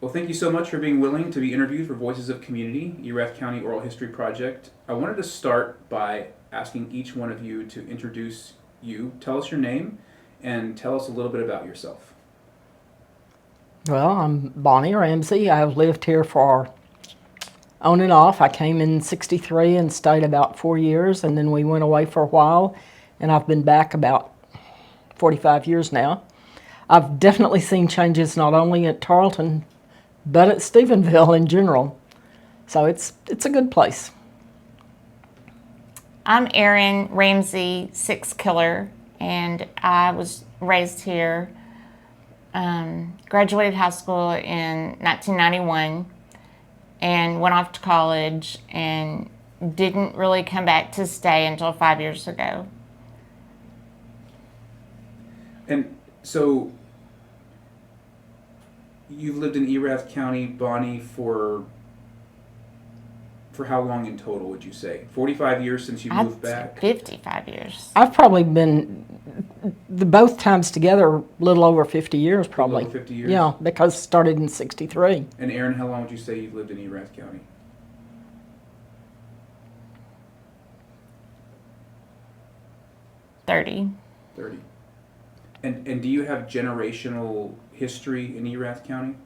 Well, thank you so much for being willing to be interviewed for Voices of Community, Erath County Oral History Project. I wanted to start by asking each one of you to introduce you, tell us your name, and tell us a little bit about yourself. Well, I'm Bonnie Ramsay. I've lived here for on and off. I came in '63 and stayed about 4 years, and then we went away for a while, and I've been back about 45 years now. I've definitely seen changes not only at Tarleton, but at Stephenville in general. So it's a good place. I'm Erin Sixkiller, and I was raised here. Graduated high school in 1991 and went off to college and didn't really come back to stay until 5 years ago. And so you've lived in Erath County, Bonnie, for how long in total, would you say? 45 years since you moved back? 55 years. I've probably been, both times together, a little over 50 years probably. A little over 50 years? Yeah, because it started in '63. And Erin, how long would you say you've lived in Erath County? 30. 30. And do you have generational history in Erath County?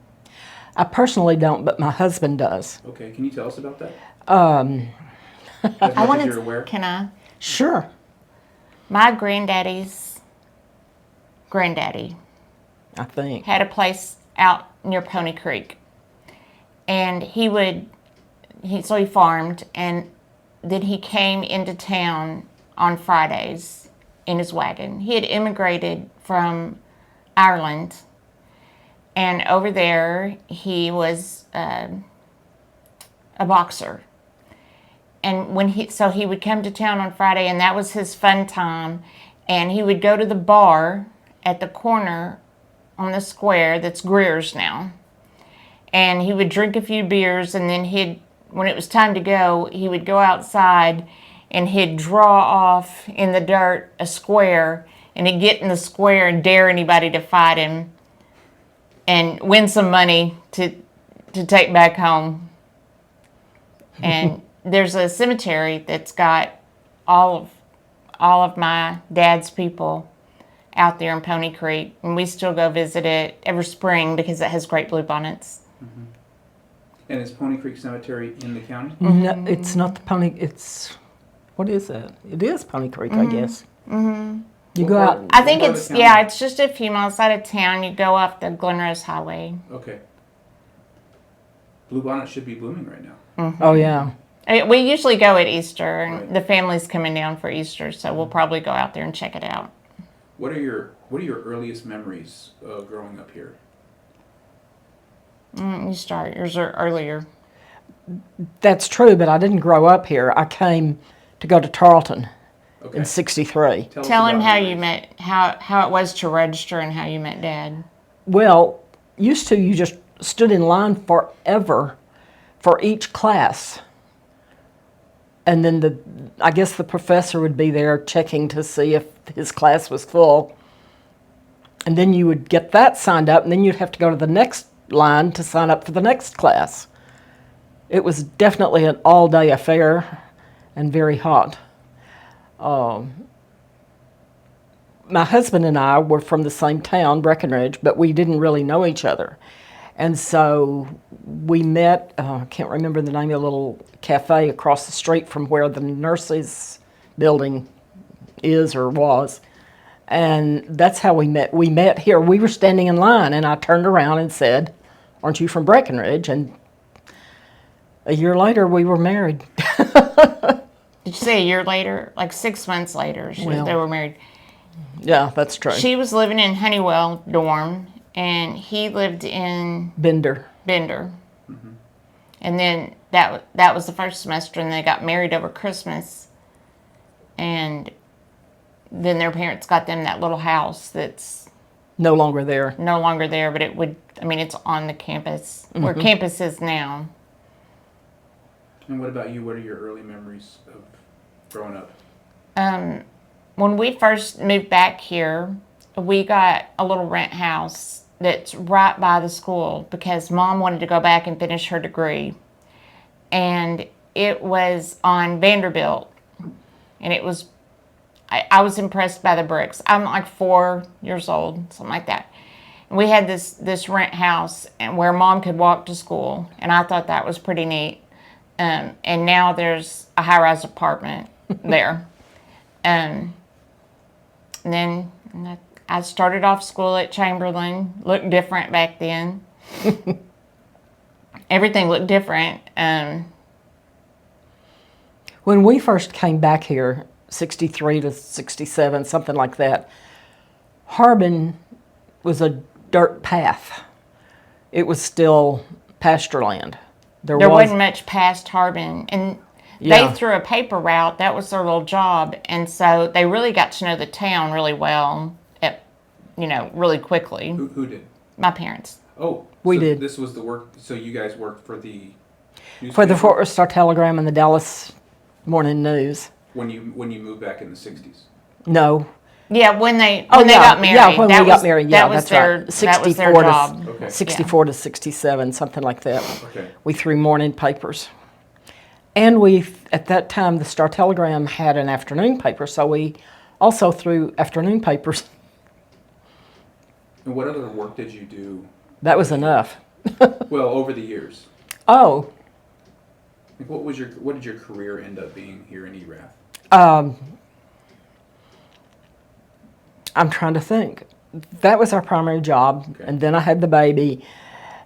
I personally don't, but my husband does. Okay, can you tell us about that? Um, As much as you're aware? Can I? Sure. My granddaddy's granddaddy I think. had a place out near Pony Creek, and he farmed, and then he came into town on Fridays in his wagon. He had immigrated from Ireland, and over there he was a boxer. And he would come to town on Friday, and that was his fun time. And he would go to the bar at the corner on the square that's Greer's now. And he would drink a few beers, and then when it was time to go, he would go outside and he'd draw off in the dirt a square, and he'd get in the square and dare anybody to fight him and win some money to take back home. And there's a cemetery that's got all of my dad's people out there in Pony Creek, and we still go visit it every spring because it has great bluebonnets. Mm-hmm. And is Pony Creek Cemetery in the county? No, it's not the Pony. What is that? It is Pony Creek, I guess. Mm-hmm. You go out. I think it's just a few miles out of town. You go up the Glen Rose Highway. Okay. Bluebonnet should be blooming right now. Mm-hmm. Oh yeah. We usually go at Easter, and Right. the family's coming down for Easter, so we'll probably go out there and check it out. What are your earliest memories growing up here? You start. Yours are earlier. That's true, but I didn't grow up here. I came to go to Tarleton Okay. in '63. Tell him how memories. you met, how it was to register, and how you met Dad. Well, used to you just stood in line forever for each class. And then I guess the professor would be there checking to see if his class was full. And then you would get that signed up, and then you'd have to go to the next line to sign up for the next class. It was definitely an all-day affair and very hot. My husband and I were from the same town, Breckenridge, but we didn't really know each other. And so we met, I can't remember the name of the little cafe across the street from where the nurses' building is or was. And that's how we met. We met here. We were standing in line, and I turned around and said, "Aren't you from Breckenridge?" And a year later, we were married. Did you say a year later? Like 6 months later, they were married. Yeah, that's true. She was living in Honeywell dorm, and he lived in Bender. Mm-hmm. And then that was the first semester, and they got married over Christmas. And then their parents got them that little house that's No longer there. no longer there, but it's on the campus, where campus is now. And what about you? What are your early memories of growing up? When we first moved back here, we got a little rent house that's right by the school because Mom wanted to go back and finish her degree. And it was on Vanderbilt. And it was, I was impressed by the bricks. I'm like 4 years old, something like that. And we had this rent house and where Mom could walk to school. And I thought that was pretty neat. And now there's a high-rise apartment there. And then I started off school at Chamberlain. Looked different back then. Everything looked different. When we first came back here, 63 to 67, something like that, Harbin was a dirt path. It was still pasture land. There wasn't much past Harbin. And Yeah. they threw a paper route. That was their little job. And so they really got to know the town really well, really quickly. Who did? My parents. Oh, We so did. This was the work. So you guys worked for the For the newspaper Fort Worth Star-Telegram and the Dallas Morning News. when you moved back in the 60s. No. Yeah, when they Oh, got married. Yeah, when that we was, got married. Yeah, that was that's their, right. That was their 64 job. Okay. 64 to 67, something like that. Okay. We threw morning papers. And we, at that time, the Star-Telegram had an afternoon paper, so we also threw afternoon papers. And what other work did you do? That was enough. Well, over the years, Oh, like what did your career end up being here in Erath? I'm trying to think. That was our primary job, Okay. and then I had the baby,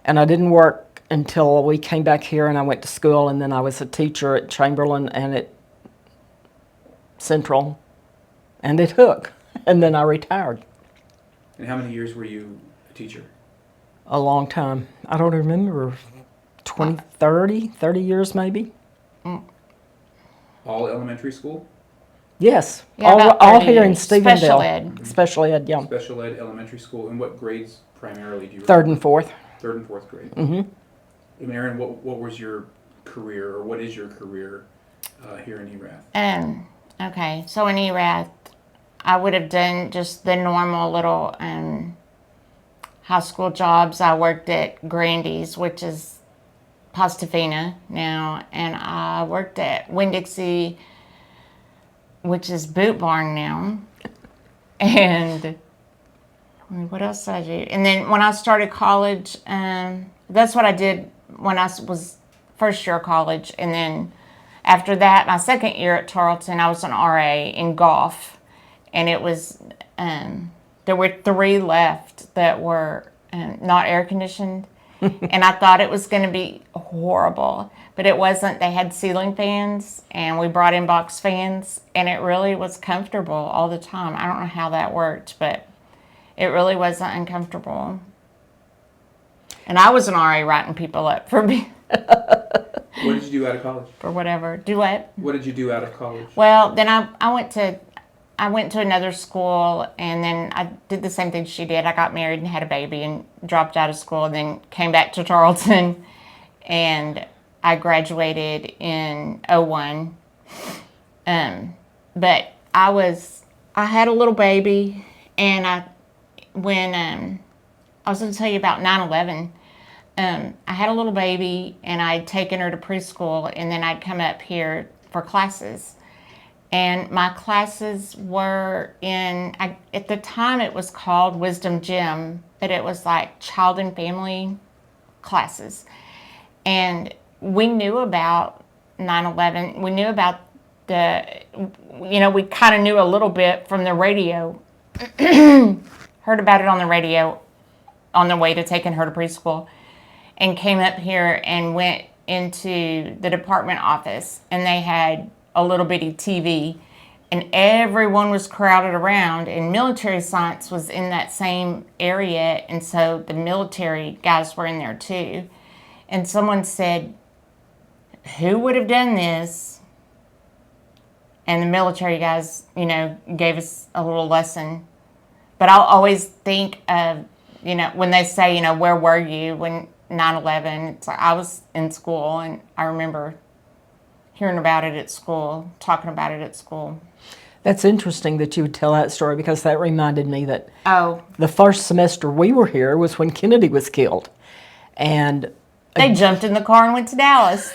and I didn't work until we came back here and I went to school, and then I was a teacher at Chamberlain and at Central and at Hook, and then I retired. And how many years were you a teacher? A long time. I don't remember, 20, 30 years maybe? All elementary school? Yes, Yeah, about all 30 here in years. Stephenville. Special ed. Special ed, yeah. Special ed elementary school. And what grades primarily do you Third and fourth. Third and fourth grade. Mm-hmm. And Erin, what was your career, or what is your career here in Erath? Okay, so in Erath, I would have done just the normal little high school jobs. I worked at Grandy's, which is Pastafina now, and I worked at Winn-Dixie, which is Boot Barn now. And what else did I do? And then when I started college, that's what I did when I was first year of college. And then after that, my second year at Tarleton, I was an RA in golf. And it was, there were 3 left that were not air conditioned. And I thought it was going to be horrible, but it wasn't. They had ceiling fans, and we brought in box fans, and it really was comfortable all the time. I don't know how that worked, but it really wasn't uncomfortable. And I was an RA writing people up for What did you do out of college? for whatever. Do what? What did you do out of college? Well, then I went to another school, and then I did the same thing she did. I got married and had a baby and dropped out of school, and then came back to Tarleton, and I graduated in 01. But I had a little baby, and when I was going to tell you about 9/11. I had a little baby, and I'd taken her to preschool, and then I'd come up here for classes. And my classes were at the time it was called Wisdom Gym, but it was like child and family classes. And we knew about 9/11. We knew about we kind of knew a little bit from the radio. Heard about it on the radio on the way to taking her to preschool, and came up here and went into the department office, and they had a little bitty TV, and everyone was crowded around, and military science was in that same area, and so the military guys were in there too. And someone said, who would have done this? And the military guys, gave us a little lesson. But I'll always think of, when they say, where were you when 9/11? It's like I was in school, and I remember hearing about it at school, talking about it at school. That's interesting that you would tell that story because that reminded me that Oh, the first semester we were here was when Kennedy was killed. And, they jumped in the car and went to Dallas.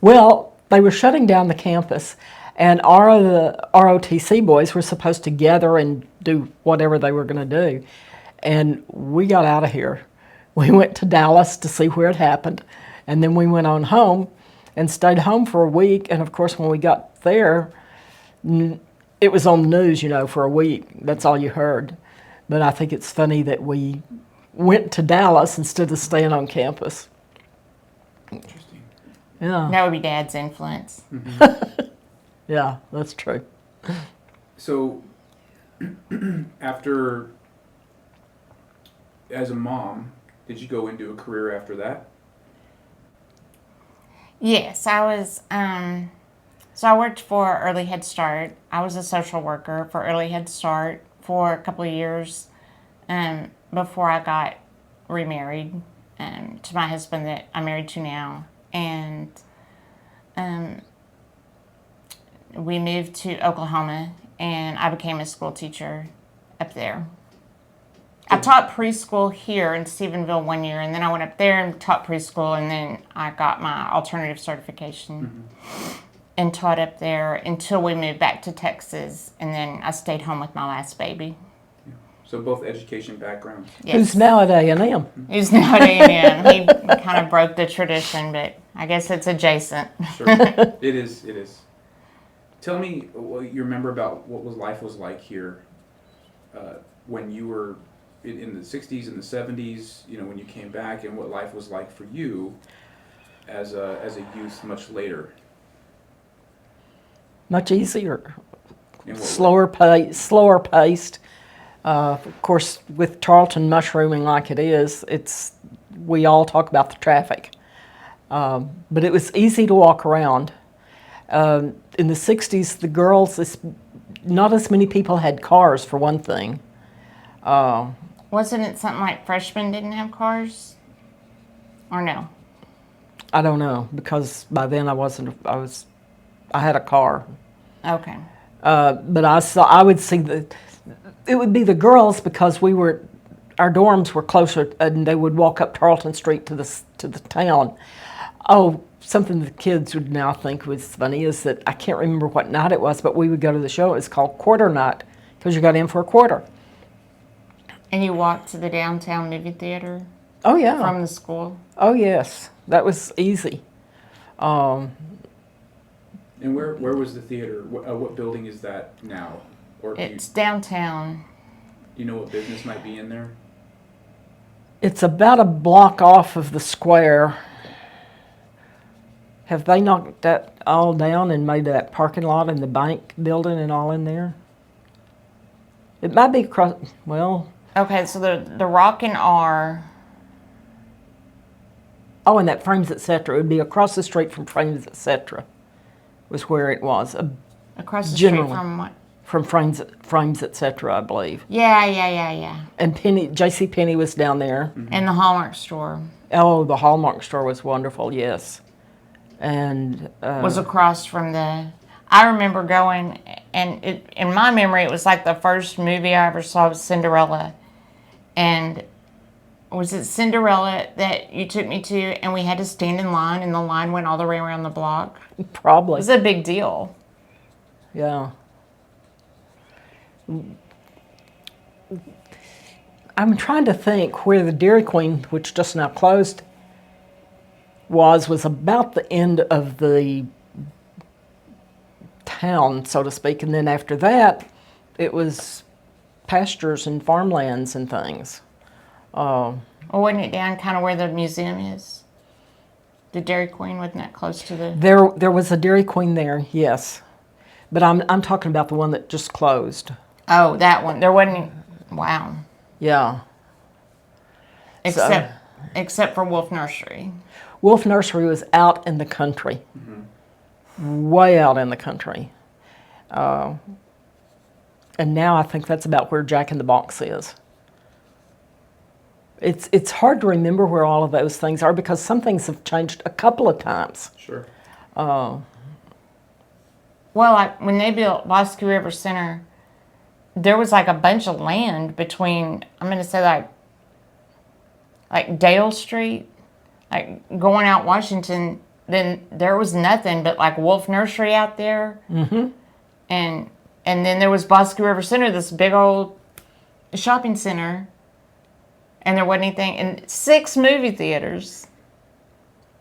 well, they were shutting down the campus, and the ROTC boys were supposed to gather and do whatever they were going to do. And we got out of here. We went to Dallas to see where it happened, and then we went on home and stayed home for a week. And of course, when we got there, it was on the news, for a week. That's all you heard. But I think it's funny that we went to Dallas instead of staying on campus. Interesting. Yeah, That would be Dad's influence. yeah, that's true. So, after, as a mom, did you go into a career after that? Yes, I was. So I worked for Early Head Start. I was a social worker for Early Head Start for a couple of years before I got remarried to my husband that I'm married to now. And we moved to Oklahoma, and I became a school teacher up there. I taught preschool here in Stephenville 1 year, and then I went up there and taught preschool, and then I got my alternative certification and taught up there until we moved back to Texas, and then I stayed home with my last baby. So both education backgrounds. Yes. Who's now at A&M? He's now at A&M. He kind of broke the tradition, but I guess it's adjacent. Sure. It is. Tell me what you remember about what life was like here when you were in the 60s and the 70s, when you came back, and what life was like for you as a youth much later. Much easier, In what way? slower paced. Of course, with Tarleton mushrooming like it is, we all talk about the traffic. But it was easy to walk around. In the 60s, the girls, not as many people had cars, for one thing. Wasn't it something like freshmen didn't have cars? Or no? I don't know, because by then I had a car. Okay. But I would see it would be the girls because our dorms were closer, and they would walk up Tarleton Street to the town. Oh, something the kids would now think was funny is that I can't remember what night it was, but we would go to the show. It was called Quarter Night because you got in for a quarter. And you walked to the downtown movie theater Oh yeah. from the school? Oh yes, that was easy. And where was the theater? What building is that now? Or It's downtown. do you know what business might be in there? It's about a block off of the square. Have they knocked that all down and made that parking lot and the bank building and all in there? It might be across, well, Okay, so the Rock and R. oh, and that Frames Etc. It would be across the street from Frames Etc. was where it was. Across the Generally. street from what? From Frames Etc., I believe. Yeah. And J.C. Penney was down there. And the Hallmark store Oh, the Hallmark store was wonderful, yes. And was across from the. I remember going, and in my memory, it was like the first movie I ever saw was Cinderella. And was it Cinderella that you took me to, and we had to stand in line, and the line went all the way around the block? It probably, was a big deal. yeah. I'm trying to think where the Dairy Queen, which just now closed, was about the end of the town, so to speak, and then after that, it was pastures and farmlands and things. Or wasn't it down kind of where the museum is? The Dairy Queen, wasn't that close to the... There was a Dairy Queen there, yes, but I'm talking about the one that just closed. Oh, that one. There wasn't... Wow. Yeah. Except for Wolf Nursery. Wolf Nursery was out in the country, way out in the country. And now I think that's about where Jack in the Box is. It's hard to remember where all of those things are because some things have changed a couple of times. Sure. Well, like when they built Bosque River Center, there was like a bunch of land between, I'm going to say like Dale Street, like going out Washington. Then there was nothing but like Wolf Nursery out there. Mm-hmm. And then there was Bosque River Center, this big old shopping center. And there wasn't anything. And 6 movie theaters.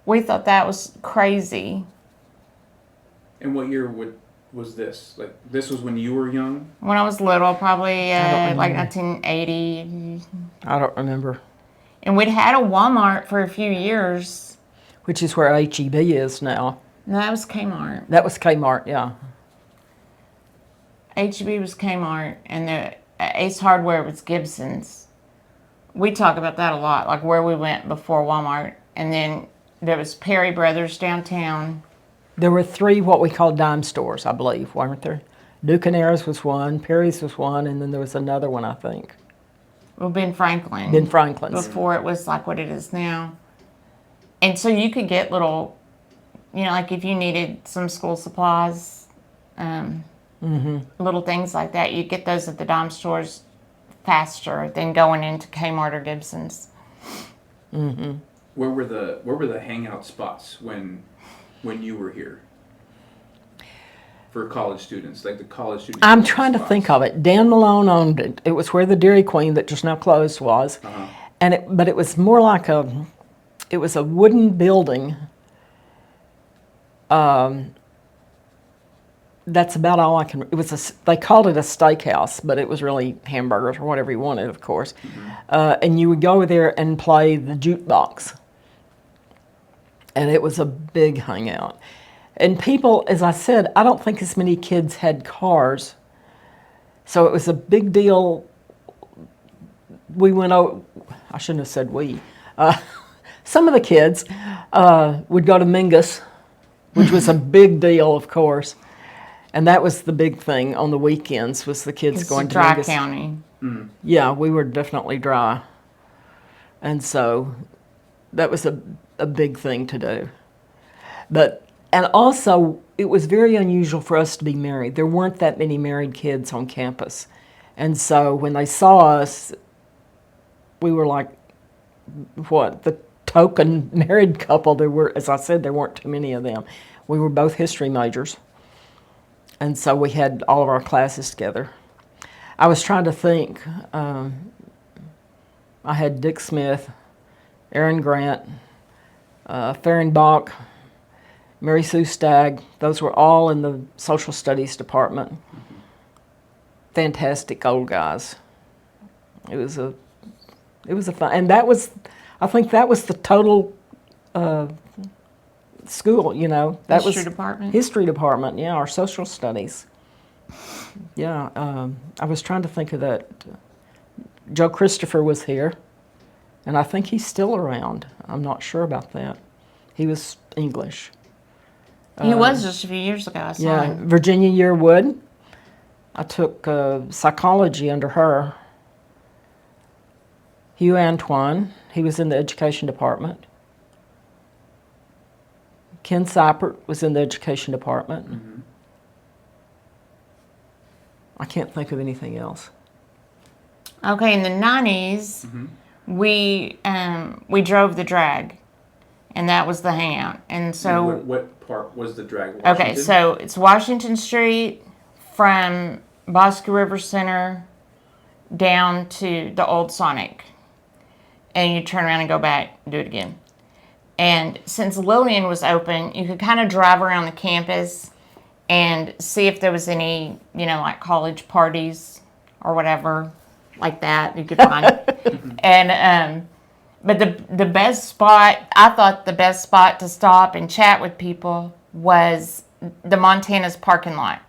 We thought that was crazy. And what year was this? Like, this was when you were young? When I was little, probably don't like remember. 1980. I don't remember. And we'd had a Walmart for a few years. Which is where H-E-B is now. No, that was Kmart. That was Kmart, yeah. HEB was Kmart, and the Ace Hardware was Gibson's. We talk about that a lot, like where we went before Walmart. And then there was Perry Brothers downtown. There were 3 what we call dime stores, I believe, weren't there? Duke and Erath was one, Perry's was one, and then there was another one, I think. Well, Ben Franklin. Ben Franklin's. Before it was like what it is now. And so you could get little, like if you needed some school supplies, little things like that, you get those at the dime stores faster than going into Kmart or Gibson's. Mm-hmm. Where were the hangout spots when you were here? For college students, like the college students. I'm trying to think of it. Dan Malone owned it. It was where the Dairy Queen that just now closed was. Uh-huh. But it was more like it was a wooden building. That's about all I can. They called it a steakhouse, but it was really hamburgers or whatever you wanted, of course. Mm-hmm. And you would go there and play the jukebox. And it was a big hangout. And people, as I said, I don't think as many kids had cars. So it was a big deal. We went over, I shouldn't have said we. Some of the kids would go to Mingus, which was a big deal, of course. And that was the big thing on the weekends, was the kids It's going to Dry Mingus. County. Mm. Yeah, we were definitely dry. And so that was a big thing to do. And also, it was very unusual for us to be married. There weren't that many married kids on campus. And so when they saw us, we were like, what, the token married couple. There were, as I said, there weren't too many of them. We were both history majors. And so we had all of our classes together. I was trying to think. I had Dick Smith, Aaron Grant, Farron Bach, Mary Sue Stagg. Those were all in the social studies department. Fantastic old guys. It was a fun, and I think that was the total school, That History was department? History department, yeah, our social studies. Yeah, I was trying to think of that. Joe Christopher was here, and I think he's still around. I'm not sure about that. He was English. He was just a few years ago, I saw Yeah, him. Virginia Yearwood. I took psychology under her. Hugh Antoine, he was in the education department. Ken Seipert was in the education department. Mm-hmm. I can't think of anything else. Okay, in the 90s, we drove the drag, and that was the hangout. And so, And what part was the drag? Washington? okay, so it's Washington Street from Bosque River Center down to the old Sonic. And you turn around and go back and do it again. And since Lillian was open, you could kind of drive around the campus and see if there was any, like college parties or whatever like that you could find. And but the best spot, I thought the best spot to stop and chat with people was the Montana's parking lot.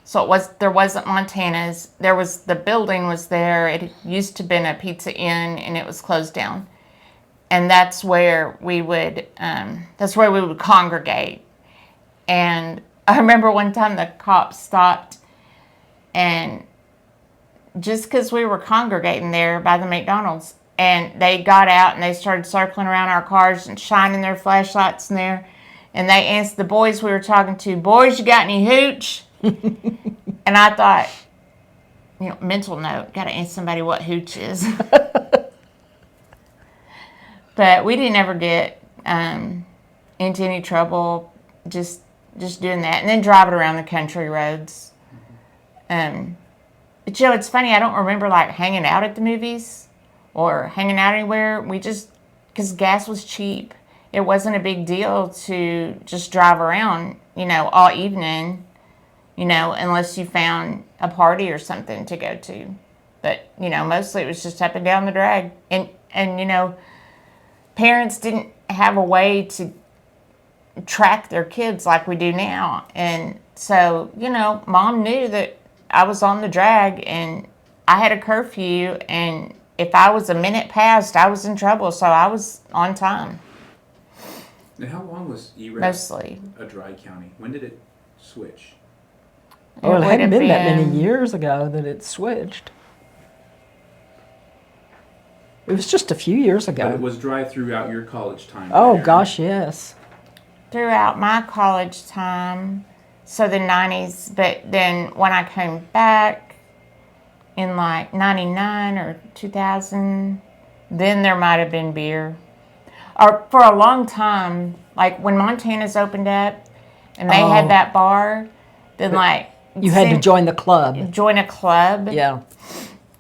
So there wasn't Montana's. The building was there. It used to have been a Pizza Inn, and it was closed down. And that's where we would congregate. And I remember one time the cops stopped, and just because we were congregating there by the McDonald's, and they got out and they started circling around our cars and shining their flashlights in there. And they asked the boys we were talking to, "Boys, you got any hooch?" And I thought, mental note, got to ask somebody what hooch is. But we didn't ever get into any trouble just doing that. And then driving around the country roads. But, it's funny. I don't remember, hanging out at the movies or hanging out anywhere. We just, because gas was cheap. It wasn't a big deal to just drive around, all evening, unless you found a party or something to go to. But, mostly it was just up and down the drag. And parents didn't have a way to track their kids like we do now. And so, Mom knew that I was on the drag and I had a curfew, and if I was a minute past, I was in trouble, so I was on time. Now, how long was Erath Mostly a dry county? When did it switch? Well, it hadn't been that many years ago that it switched. It was just a few years ago. But it was dry throughout your college time. Oh, Erin. gosh, yes. Throughout my college time, so the 90s, but then when I came back in 99 or 2000, then there might have been beer. Or for a long time, when Montana's opened up and they had that bar, then you had to join the club. Join a club. Yeah.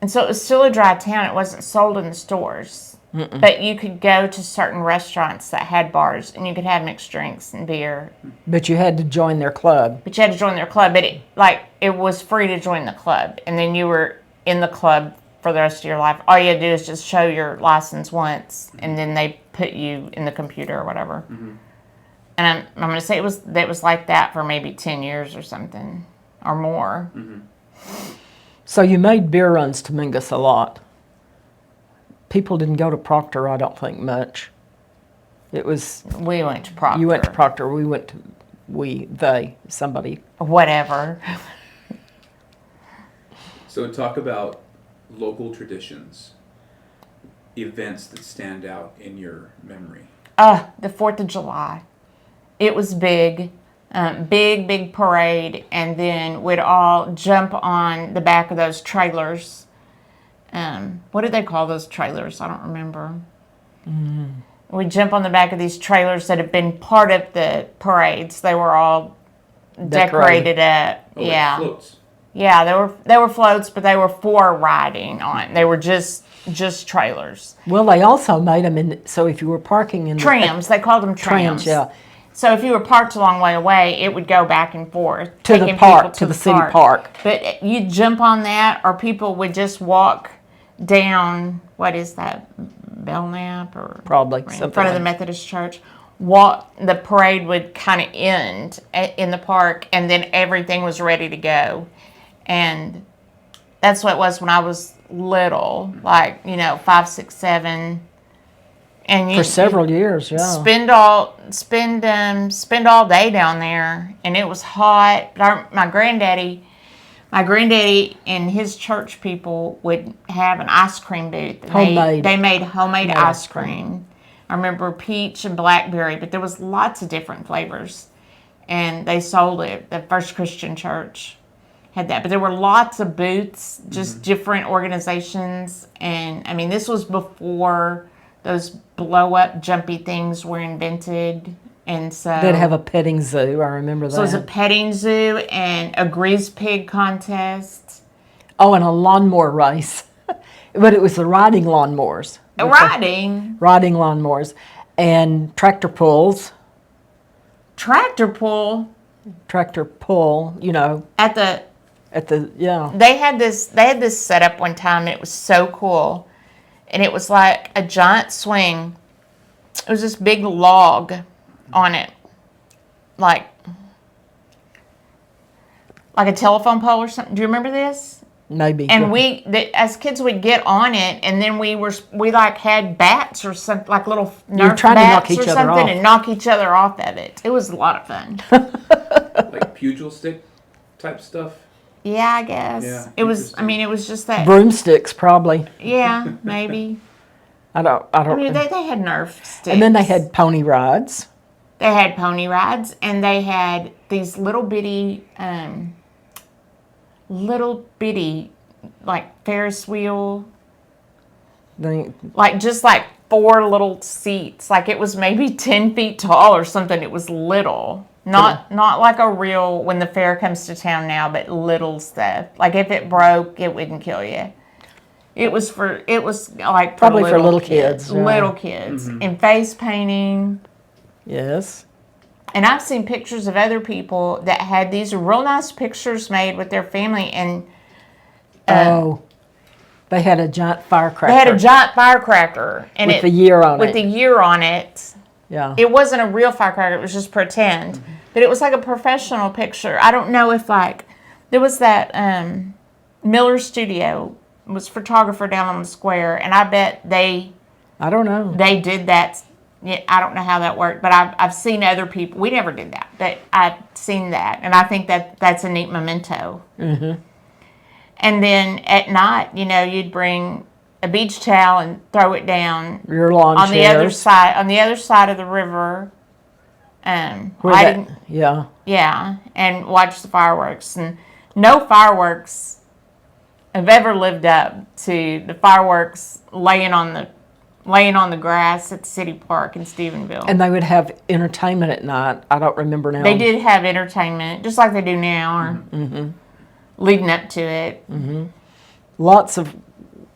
And so it was still a dry town. It wasn't sold in the stores. But you could go to certain restaurants that had bars, and you could have mixed drinks and beer. But you had to join their club. But it was free to join the club. And then you were in the club for the rest of your life. All you had to do is just show your license once, and then they put you in the computer or whatever. Mm-hmm. And I'm going to say it was like that for maybe 10 years or something, or more. Mm-hmm. So you made beer runs to Mingus a lot. People didn't go to Proctor, I don't think, much. It was... We went to Proctor. You went to Proctor. We went to... somebody. Whatever. So talk about local traditions, events that stand out in your memory. The 4th of July. It was big. Big parade, and then we'd all jump on the back of those trailers. What did they call those trailers? I don't remember. We'd jump on the back of these trailers that had been part of the parades. They were all decorated up. Oh, yeah. Like floats. Yeah, they were floats, but they were for riding on. They were just trailers. Well, they also made them so if you were parking in trams, they called them trams. Yeah. So if you were parked a long way away, it would go back and forth. To the park, to the city park. But you'd jump on that, or people would just walk down, what is that, Belknap? Or probably. In front of the Methodist Church. The parade would kind of end in the park, and then everything was ready to go. And that's what it was when I was little, 5, 6, 7. And for several years, yeah. Spend all day down there, and it was hot. But my granddaddy and his church people would have an ice cream booth. They made homemade ice cream. I remember peach and blackberry, but there was lots of different flavors, and they sold it. The First Christian Church had that, but there were lots of booths, just different organizations, and I mean this was before those blow-up jumpy things were invented, and so... They'd have a petting zoo, I remember that. So it was a petting zoo and a grease pig contest. Oh, and a lawnmower race. But it was the riding lawnmowers. Riding lawnmowers. And tractor pulls. Tractor pull? Tractor pull, At the, yeah. They had this set up one time, and it was so cool. And it was like a giant swing. It was this big log on it. Like a telephone pole or something. Do you remember this? Maybe. And as kids, we'd get on it, and then we had bats or something, like little Nerf bats or something, and knock each other off of it. It was a lot of fun. Like pugil stick type stuff? Yeah, I guess. Yeah, it was just that. Broomsticks, probably. Yeah, maybe. I don't. I mean, they had Nerf sticks. And then they had pony rides. They had pony rides, and they had these little bitty little bitty, like Ferris wheel, They, like just like 4 little seats. Like it was maybe 10 feet tall or something. It was little. Not like a real, when the fair comes to town now, but little stuff. Like if it broke, it wouldn't kill you. It was like Probably for little kids, yeah. Little kids. And face painting. yes. And I've seen pictures of other people that had these real nice pictures made with their family, and They had a giant firecracker. they had a giant firecracker. And with the year on it. With the year on it. Yeah. It wasn't a real firecracker, it was just pretend. But it was like a professional picture. I don't know if there was that Miller Studio, was photographer down on the square, and I bet I don't know. they did that. Yeah, I don't know how that worked, but I've seen other people. We never did that, but I've seen that, and I think that's a neat memento. Mm-hmm. And then at night, you'd bring a beach towel and throw it down Your lawn on chairs. the other side of the river. Yeah. Yeah, and watch the fireworks. And no fireworks have ever lived up to the fireworks laying on the grass at the city park in Stephenville. And they would have entertainment at night. I don't remember now. They did have entertainment, just like they do now, or leading up to it. Mm-hmm. Lots of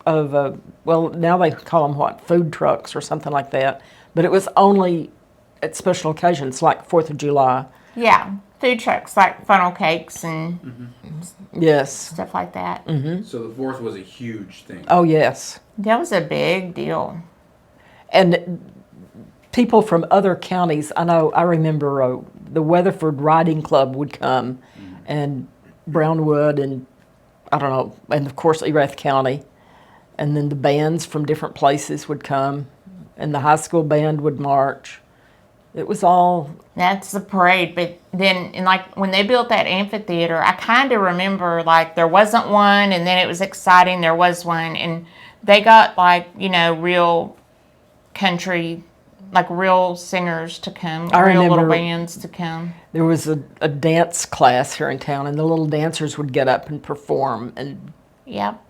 well, now they call them food trucks or something like that. But it was only at special occasions like 4th of July. Yeah, food trucks like funnel cakes and Yes. stuff like that. Mm-hmm. So the 4th was a huge thing. Oh, yes. That was a big deal. And people from other counties, I remember the Weatherford Riding Club would come, and Brownwood, and I don't know, and of course Erath County. And then the bands from different places would come, and the high school band would march. It was all... That's the parade. But then, when they built that amphitheater, I kind of remember, there wasn't one, and then it was exciting, there was one. And they got, real country, real singers to come, real little bands to come. There was a dance class here in town, and the little dancers would get up and perform, and Yep.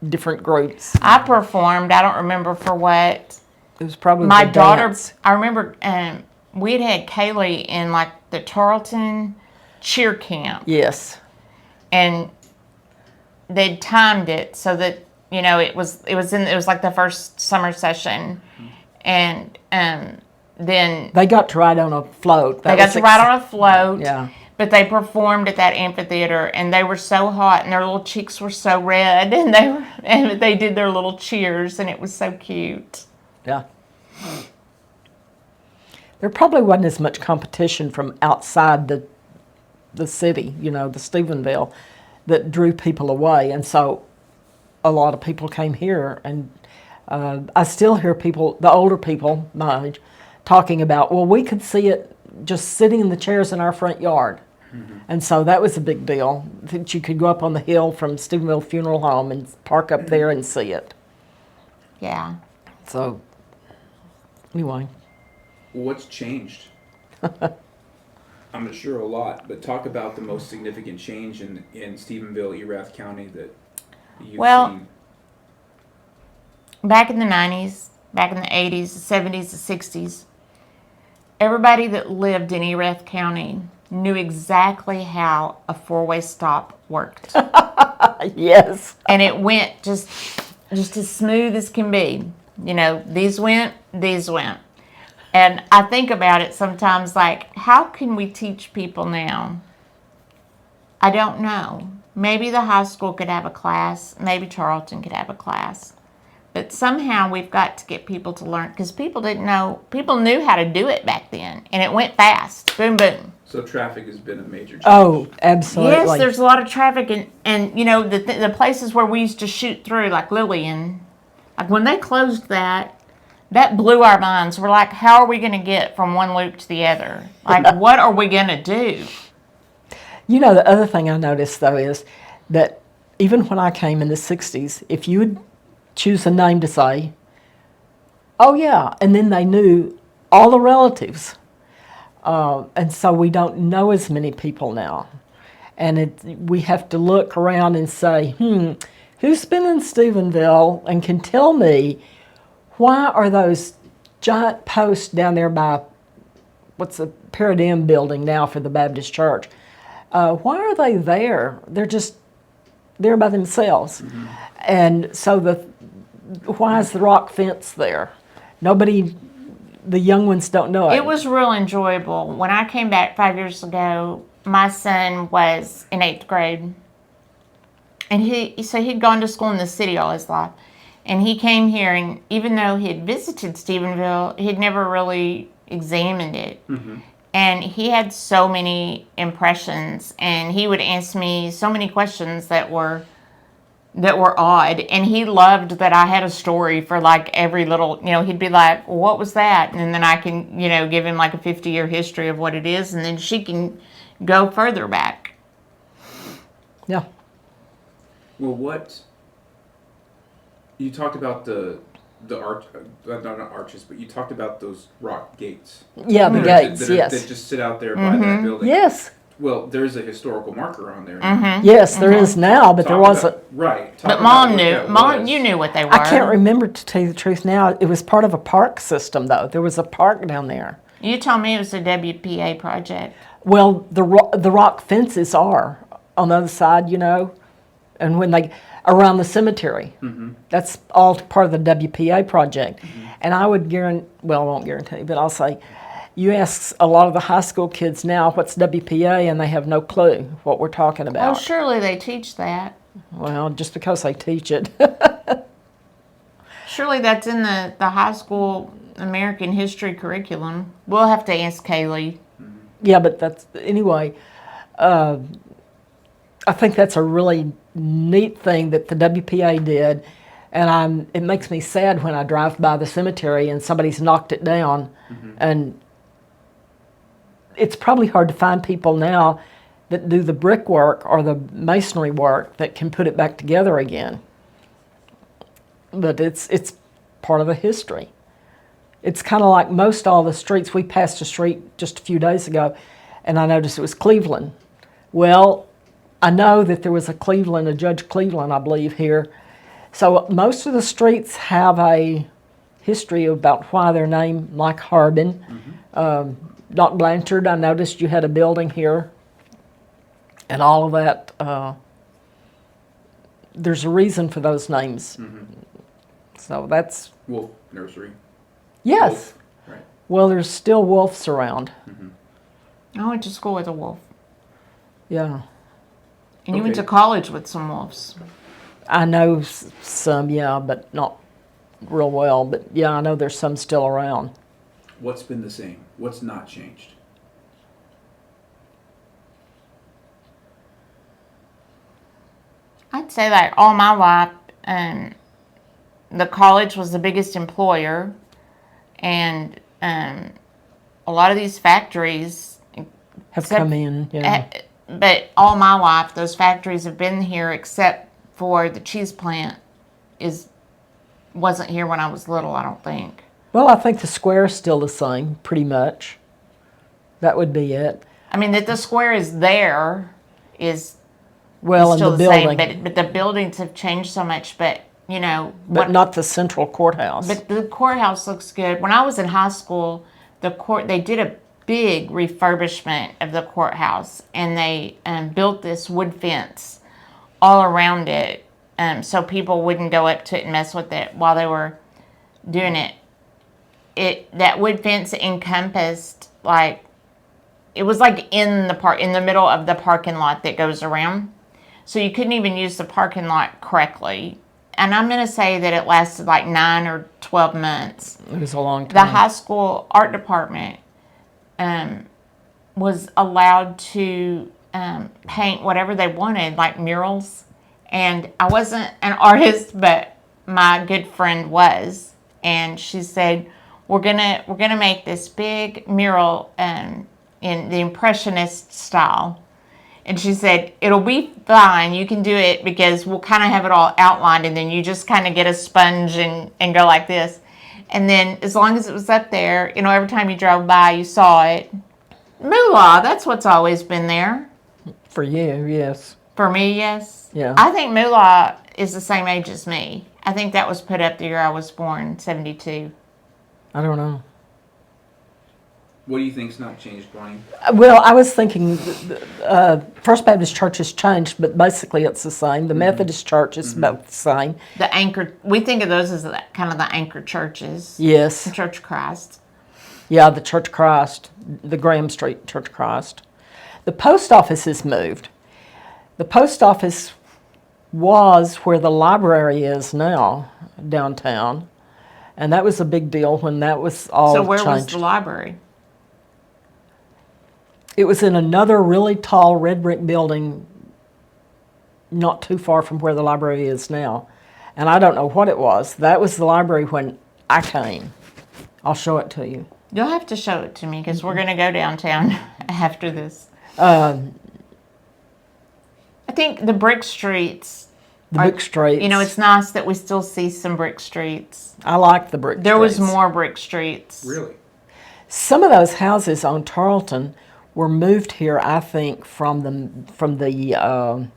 different groups. I performed. I don't remember for what. It was probably My the daughter, dance. I remember we'd had Kaylee in the Tarleton cheer camp. Yes. And they'd timed it so that, it was like the first summer session. And then They got to ride on a float. they got to ride on a float. Yeah. But they performed at that amphitheater, and they were so hot, and their little cheeks were so red, and they did their little cheers, and it was so cute. Yeah. There probably wasn't as much competition from outside the city, the Stephenville, that drew people away. And so a lot of people came here. And I still hear people, the older people my age, talking about, well, we could see it just sitting in the chairs in our front yard. Mm-hmm. And so that was a big deal, that you could go up on the hill from Stephenville Funeral Home and park up there and see it. Yeah. So, anyway. What's changed? I'm sure a lot, but talk about the most significant change in Stephenville, Erath County that you've seen. Back in the 90s, back in the 80s, the 70s, the 60s, everybody that lived in Erath County knew exactly how a four-way stop worked. Yes. And it went just as smooth as can be. These went. And I think about it sometimes how can we teach people now? I don't know. Maybe the high school could have a class. Maybe Tarleton could have a class. But somehow we've got to get people to learn, because people didn't know. People knew how to do it back then, and it went fast. Boom, boom. So traffic has been a major change. Oh, absolutely. Yes, there's a lot of traffic, and the places where we used to shoot through, like Lillian, when they closed that blew our minds. We're like, how are we going to get from one loop to the other? What are we going to do? The other thing I noticed, though, is that even when I came in the 60s, if you would choose a name to say, oh, yeah, and then they knew all the relatives. And so we don't know as many people now. and we have to look around and say, who's been in Stephenville and can tell me why are those giant posts down there by what's the Paradigm building now for the Baptist Church? Why are they there? They're just there by themselves. And so why is the rock fence there? Nobody, the young ones don't know it. It was real enjoyable. When I came back 5 years ago, my son was in 8th grade. And he'd gone to school in the city all his life. And he came here, and even though he had visited Stephenville, he'd never really examined it. And he had so many impressions, and he would ask me so many questions that were odd. And he loved that I had a story for like every little, he'd be like, well, what was that? And then I can, give him like a 50-year history of what it is, and then she can go further back. Yeah. Well, you talked about the arch, not arches, but you talked about those rock gates. Yeah, the gates, yes. That just sit out there by that building. Yes. Well, there's a historical marker on there. Yes, there is now, but there wasn't. Right. But Mom knew. Mom, you knew what they were. I can't remember, to tell you the truth now. It was part of a park system, though. There was a park down there. You told me it was a WPA project. Well, the rock fences are on the other side, and when they around the cemetery, that's all part of the WPA project. And I would I won't guarantee, but I'll say, you ask a lot of the high school kids now what's WPA, and they have no clue what we're talking about. Oh, surely they teach that. Well, just because they teach it. Surely that's in the high school American history curriculum. We'll have to ask Kaylee. Yeah, but anyway, I think that's a really neat thing that the WPA did, and it makes me sad when I drive by the cemetery and somebody's knocked it down, and it's probably hard to find people now that do the brickwork or the masonry work that can put it back together again. But it's part of the history. It's kind of like most all the streets. We passed a street just a few days ago, and I noticed it was Cleveland. Well, I know that there was a Judge Cleveland, I believe, here. So most of the streets have a history about why they're named, like Harbin. Doc Blanchard, I noticed you had a building here. And all of that, there's a reason for those names. So that's... Wolf Nursery. Yes. Wolf. Right. Well, there's still wolves around. I went to school with a wolf. Yeah. And you went to college with some wolves. I know some, yeah, but not real well. But yeah, I know there's some still around. What's been the same? What's not changed? I'd say like all my life, the college was the biggest employer, and a lot of these factories Have come in, yeah. But all my life, those factories have been here, except for the cheese plant wasn't here when I was little, I don't think. Well, I think the square's still the same, pretty much. That would be it. I mean, that the square is there is Well, still and the the building. same, but the buildings have changed so much. But But not the central courthouse. But the courthouse looks good. When I was in high school, they did a big refurbishment of the courthouse, and they built this wood fence all around it, so people wouldn't go up to it and mess with it while they were doing it. That wood fence encompassed it was like in the middle of the parking lot that goes around, so you couldn't even use the parking lot correctly. And I'm going to say that it lasted like 9 or 12 months. It was a long time. The high school art department was allowed to paint whatever they wanted, like murals. And I wasn't an artist, but my good friend was. And she said, we're gonna make this big mural in the Impressionist style. And she said, it'll be fine, you can do it, because we'll kind of have it all outlined, and then you just kind of get a sponge and go like this. And then as long as it was up there, every time you drove by, you saw it. Moolah, that's what's always been there. For you, yes. For me, yes. Yeah. I think Moolah is the same age as me. I think that was put up the year I was born, 72. I don't know. What do you think's not changed, Bonnie? Well, I was thinking, First Baptist Church has changed, but basically it's the same. The Methodist Church is about the same. The anchor, we think of those as kind of the anchor churches. Yes. The Church of Christ. Yeah, the Church of Christ, the Graham Street Church of Christ. The post office has moved. The post office was where the library is now, downtown. And that was a big deal when that was all So where was changed. the library? It was in another really tall red brick building not too far from where the library is now. And I don't know what it was. That was the library when I came. I'll show it to you. You'll have to show it to me because we're going to go downtown after this. I think the brick streets. The brick streets. You know, it's nice that we still see some brick streets. I like the brick There streets. was more brick streets. Really? Some of those houses on Tarleton were moved here, I think, from the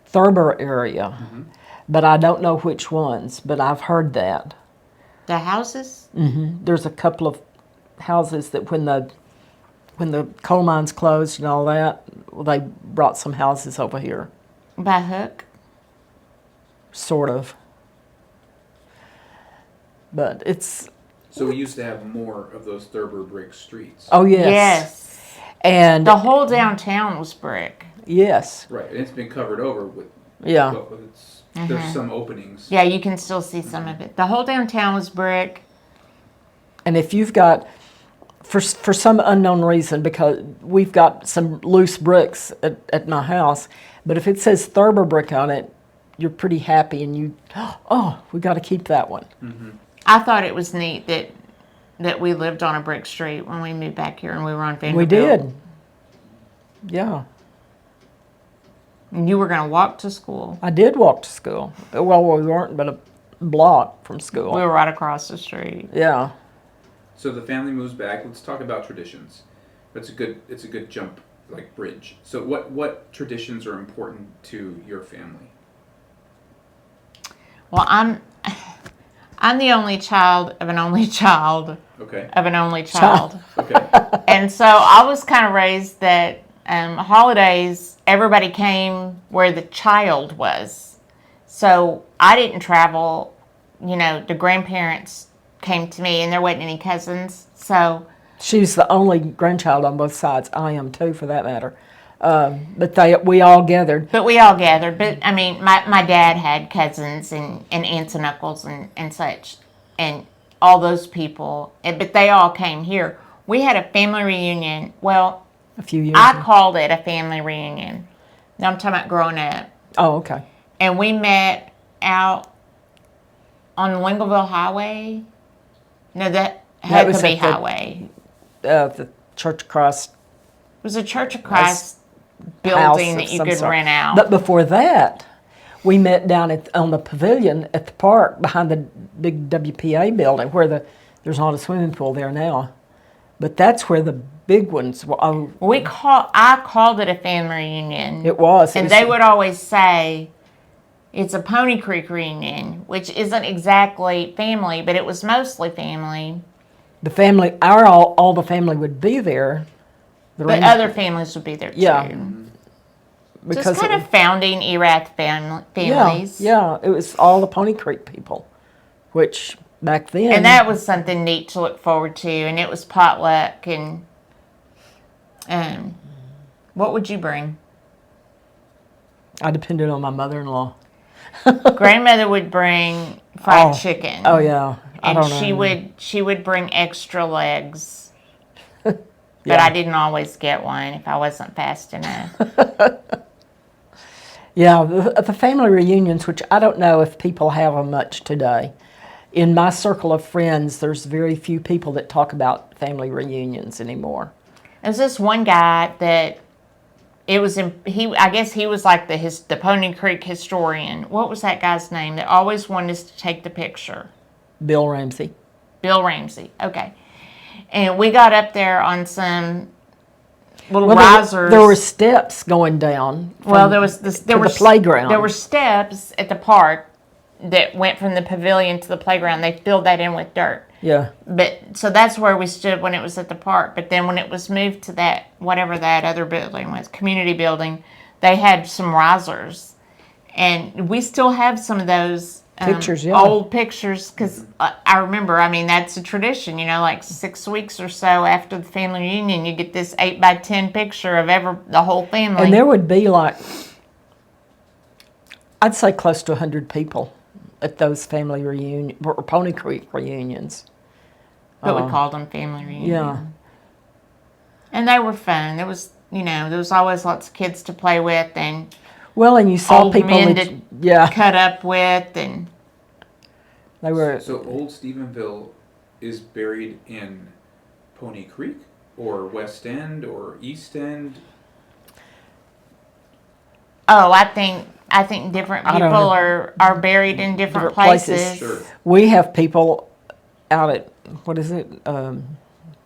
Thurber area. But I don't know which ones, but I've heard that. The houses? There's a couple of houses that when the coal mines closed and all that, they brought some houses over here, By hook? sort of. But it's, So we used to have more of those Thurber brick streets. oh yes. Yes. And, The whole downtown was brick. yes, Right, and it's been covered over with, yeah. but there's some openings. Yeah, you can still see some of it. The whole downtown was brick. And if you've got, for some unknown reason, because we've got some loose bricks at my house, but if it says Thurber brick on it, you're pretty happy and you, oh, we got to keep that one. I thought it was neat that we lived on a brick street when we moved back here and we were on Vanderbilt. We did. Yeah. And you were going to walk to school. I did walk to school. Well, we weren't but a block from school. We were right across the street. Yeah. So the family moves back. Let's talk about traditions. It's a good jump, like bridge. So what traditions are important to your family? Well, I'm the only child of an only child Okay. of an only child. Okay. And so I was kind of raised that holidays, everybody came where the child was. So I didn't travel, the grandparents came to me and there wasn't any cousins. So She's the only grandchild on both sides. I am too, for that matter. But we all gathered. But we all gathered. But, I mean, my dad had cousins and aunts and uncles and such, and all those people. But they all came here. We had a family reunion. Well, A few years I ago. called it a family reunion. Now I'm talking about growing up. Oh, okay. And we met out on the Lingleville Highway. No, that That was Huckabee at the- Highway. The Church of Christ It was a Church of Christ building house that of you some could sort. rent out. But before that, we met down on the pavilion at the park behind the big WPA building where there's not a swimming pool there now. But that's where the big ones were. Oh, I called it a family reunion. it was. And they would always say, it's a Pony Creek reunion, which isn't exactly family, but it was mostly family. The family, all the family would be there. But other families would be there too. Yeah. Just because kind of founding Erath families. Yeah, it was all the Pony Creek people, which back then. And that was something neat to look forward to. And it was potluck. And what would you bring? I depended on my mother-in-law. Grandmother would bring fried chicken. Oh yeah, I And don't know. she would bring extra legs. But Yeah. I didn't always get one if I wasn't fast enough. Yeah, the family reunions, which I don't know if people have them much today. In my circle of friends, there's very few people that talk about family reunions anymore. There's this one guy that I guess he was like the Pony Creek historian. What was that guy's name that always wanted us to take the picture? Bill Ramsay. Bill Ramsay. Okay. And we got up there on some little Well, risers. there were steps going down. Well, there was this. There to were the playground. There were steps at the park that went from the pavilion to the playground. They filled that in with dirt. Yeah. But so that's where we stood when it was at the park. But then when it was moved to that whatever that other building was, community building, they had some risers, and we still have some of those Pictures, yeah. old pictures because I remember. I mean, that's a tradition. Like 6 weeks or so after the family reunion, you get this 8x10 picture of the whole family. And there would be I'd say close to 100 people at those family reunion or Pony Creek reunions. But we called them family reunions. Yeah. And they were fun. There was always lots of kids to play with and Well, and you saw old people men that, to cut up with, and they were. So Old Stephenville is buried in Pony Creek or West End or East End? oh, I think different I don't people know. are buried in different Different places. places. Sure. We have people out at, what is it?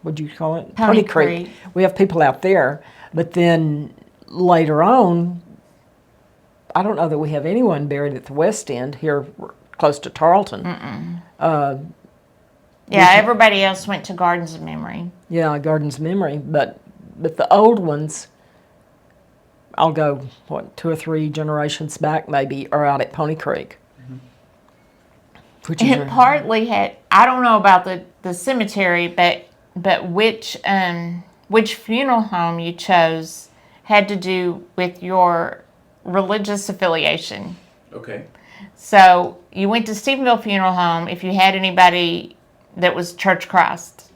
What'd you call it? Pony Creek. We have people out there, but then later on, I don't know that we have anyone buried at the West End here close to Tarleton. Yeah, everybody else went to Gardens of Memory. Yeah, Gardens Memory, but the old ones, I'll go, 2 or 3 generations back maybe, are out at Pony Creek. Which is It partly had, I don't know about the cemetery, but which funeral home you chose had to do with your religious affiliation. Okay. So you went to Stephenville Funeral Home if you had anybody that was Church of Christ,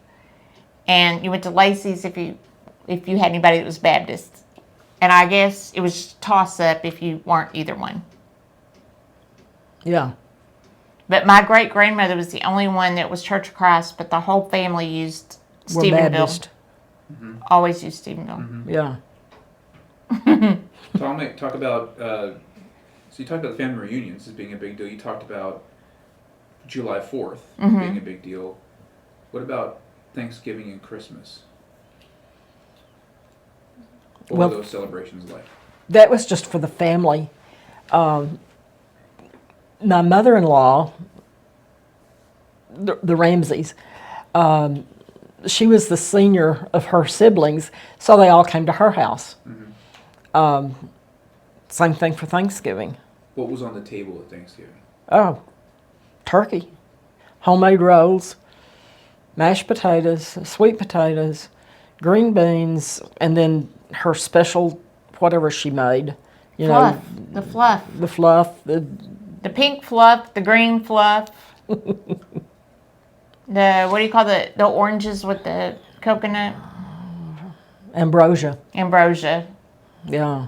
and you went to Lacey's if you had anybody that was Baptist. And I guess it was toss up if you weren't either one. yeah. But my great grandmother was the only one that was Church of Christ, but the whole family used We're Stephenville. Baptist. Always used Stephenville. Yeah. Talk about, so you talked about family reunions as being a big deal. You talked about July 4th being a big deal. What about Thanksgiving and Christmas? What Well, were those celebrations like? that was just for the family. My mother-in-law, the Ramsays, she was the senior of her siblings, so they all came to her house. Same thing for Thanksgiving. What was on the table at Thanksgiving? Oh, turkey, homemade rolls, mashed potatoes, sweet potatoes, green beans, and then her special whatever she made. You Fluff. know, The fluff. the fluff, The pink fluff, the green fluff. What do you call the oranges with the coconut? ambrosia. Ambrosia. Yeah.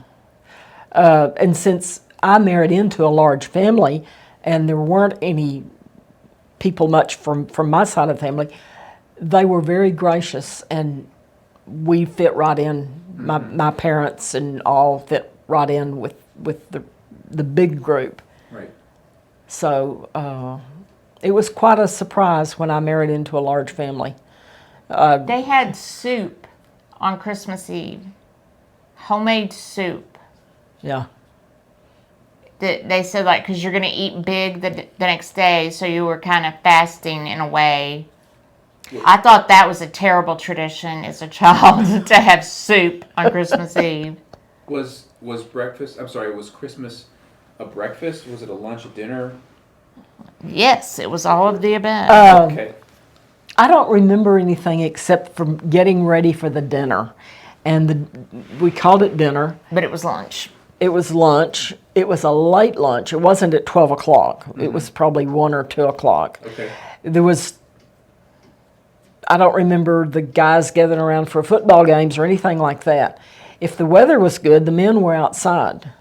And since I married into a large family and there weren't any people much from my side of the family, they were very gracious and we fit right in. My parents and all fit right in with the big group. Right. So it was quite a surprise when I married into a large family. They had soup on Christmas Eve. Homemade soup. Yeah. They said, like, because you're going to eat big the next day, so you were kind of fasting in a way. I thought that was a terrible tradition as a child to have soup on Christmas Eve. Was breakfast, I'm sorry, was Christmas a breakfast? Was it a lunch, a dinner? Yes, it was all of the above. Okay. I don't remember anything except from getting ready for the dinner. And we called it dinner. But it was lunch. It was lunch. It was a late lunch. It wasn't at 12 o'clock. It was probably 1 or 2 o'clock. Okay. There was, I don't remember the guys gathering around for football games or anything like that. If the weather was good, the men were outside.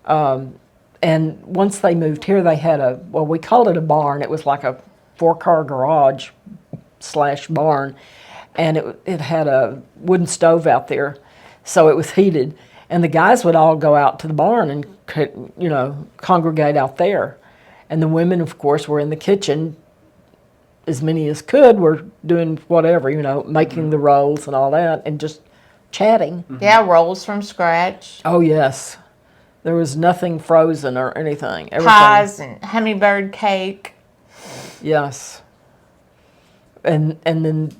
And once they moved here, they had we called it a barn. It was like a 4-car garage / barn. And it had a wooden stove out there, so it was heated. And the guys would all go out to the barn and, congregate out there. And the women, of course, were in the kitchen. As many as could were doing whatever, making the rolls and all that, and just chatting. Yeah, rolls from scratch. Oh, yes. There was nothing frozen or anything. Everything. Pies and hummingbird cake. Yes. And then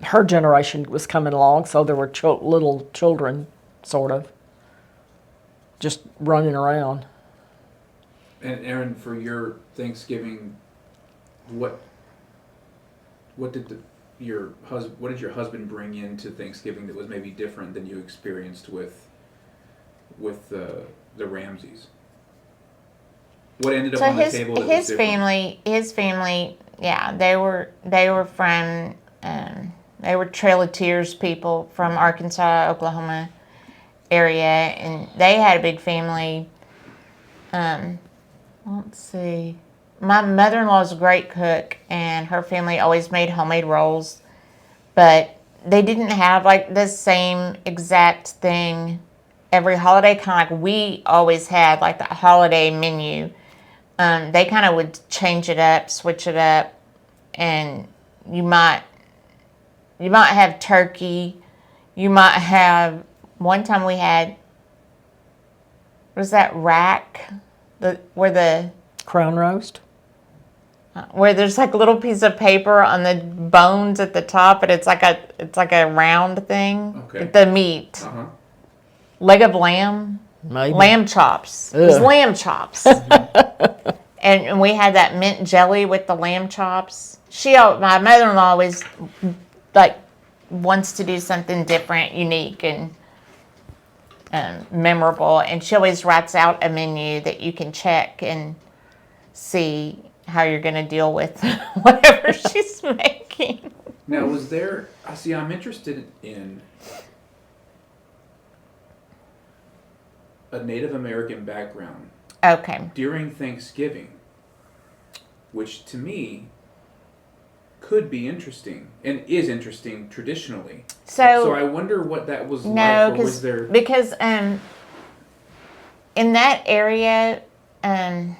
her generation was coming along, so there were little children, sort of, just running around. And Erin, for your Thanksgiving, what did your husband bring into Thanksgiving that was maybe different than you experienced with the Ramsays? What ended up on the table that was different? His family, yeah, they were from they were Trail of Tears people from Arkansas, Oklahoma area, and they had a big family. Let's see. My mother-in-law is a great cook, and her family always made homemade rolls, but they didn't have like the same exact thing every holiday, kind of like we always had, like the holiday menu. They kind of would change it up, switch it up, and you might have turkey. You might have, one time we had, what is that, rack? Crown roast? Where there's like a little piece of paper on the bones at the top, and it's like a round thing. Okay. The meat. Uh-huh. Leg of lamb. Maybe. Lamb chops. It was lamb chops. And we had that mint jelly with the lamb chops. My mother-in-law always like wants to do something different, unique, and memorable. And she always writes out a menu that you can check and see how you're going to deal with whatever she's making. Now, I'm interested in a Native American background Okay. during Thanksgiving, which to me could be interesting and is interesting traditionally. So I wonder what that was like, or was there... because in that area of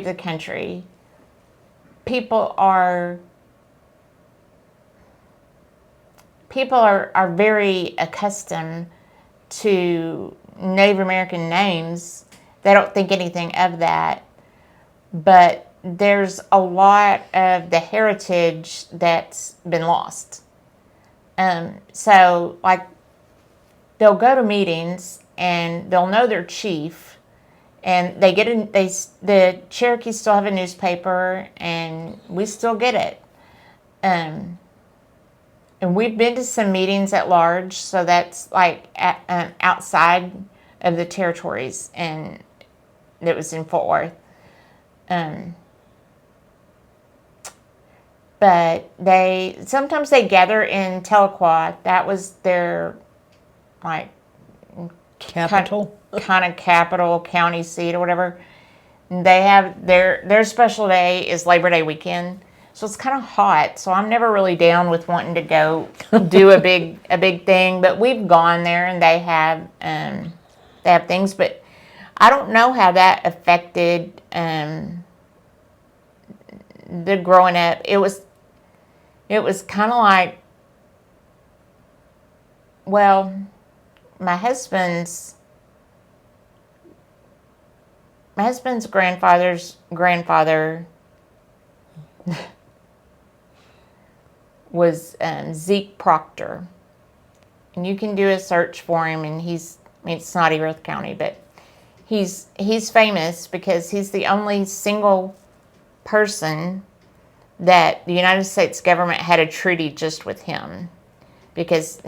the country, people are very accustomed to Native American names. They don't think anything of that, but there's a lot of the heritage that's been lost. So like they'll go to meetings and they'll know their chief, and the Cherokees still have a newspaper, and we still get it. And we've been to some meetings at large, so that's like outside of the territories, and it was in Fort Worth. But sometimes they gather in Tahlequah. That was their like Capital? Kind of capital, county seat or whatever. And they have their special day is Labor Day weekend. So it's kind of hot. So I'm never really down with wanting to go do a big thing. But we've gone there, and they have things. But I don't know how that affected the growing up. It was kind of like, well, my husband's grandfather's grandfather was Zeke Proctor, and you can do a search for him. And it's not Erath County, but he's famous because he's the only single person that the United States government had a treaty just with him, because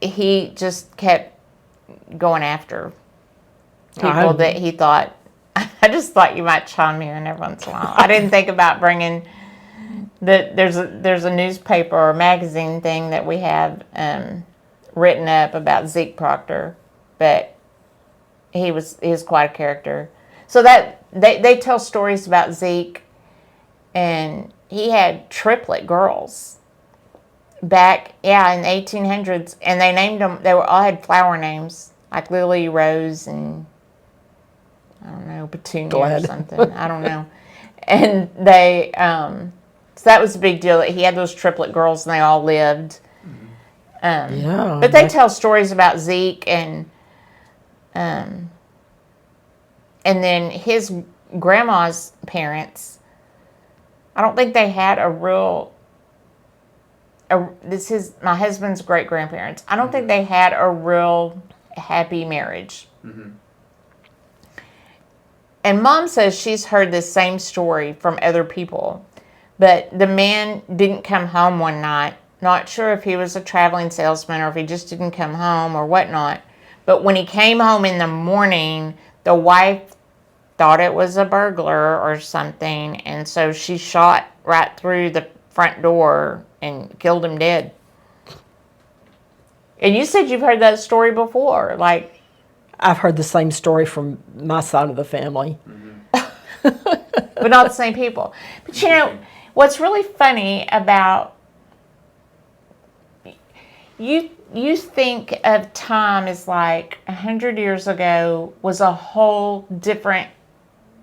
he just kept going after people that he thought. I just thought you might chime in every once in a while. I didn't think about bringing there's a newspaper or magazine thing that we have written up about Zeke Proctor, but he was quite a character. So that they tell stories about Zeke, and he had triplet girls back in the 1800s, and they named them. They all had flower names like Lily, Rose, and I don't know, Petunia or something. I don't know. And they so that was a big deal that he had those triplet girls, and they all lived. Yeah. But they tell stories about Zeke and then his grandma's parents. I don't think they had this is my husband's great grandparents. I don't think they had a real happy marriage. And Mom says she's heard this same story from other people. But the man didn't come home one night. Not sure if he was a traveling salesman or if he just didn't come home or whatnot. But when he came home in the morning, the wife thought it was a burglar or something. And so she shot right through the front door and killed him dead. And you said you've heard that story before. Like, I've heard the same story from my side of the family. but not the same people. But you know, what's really funny about you think of time as like 100 years ago was a whole different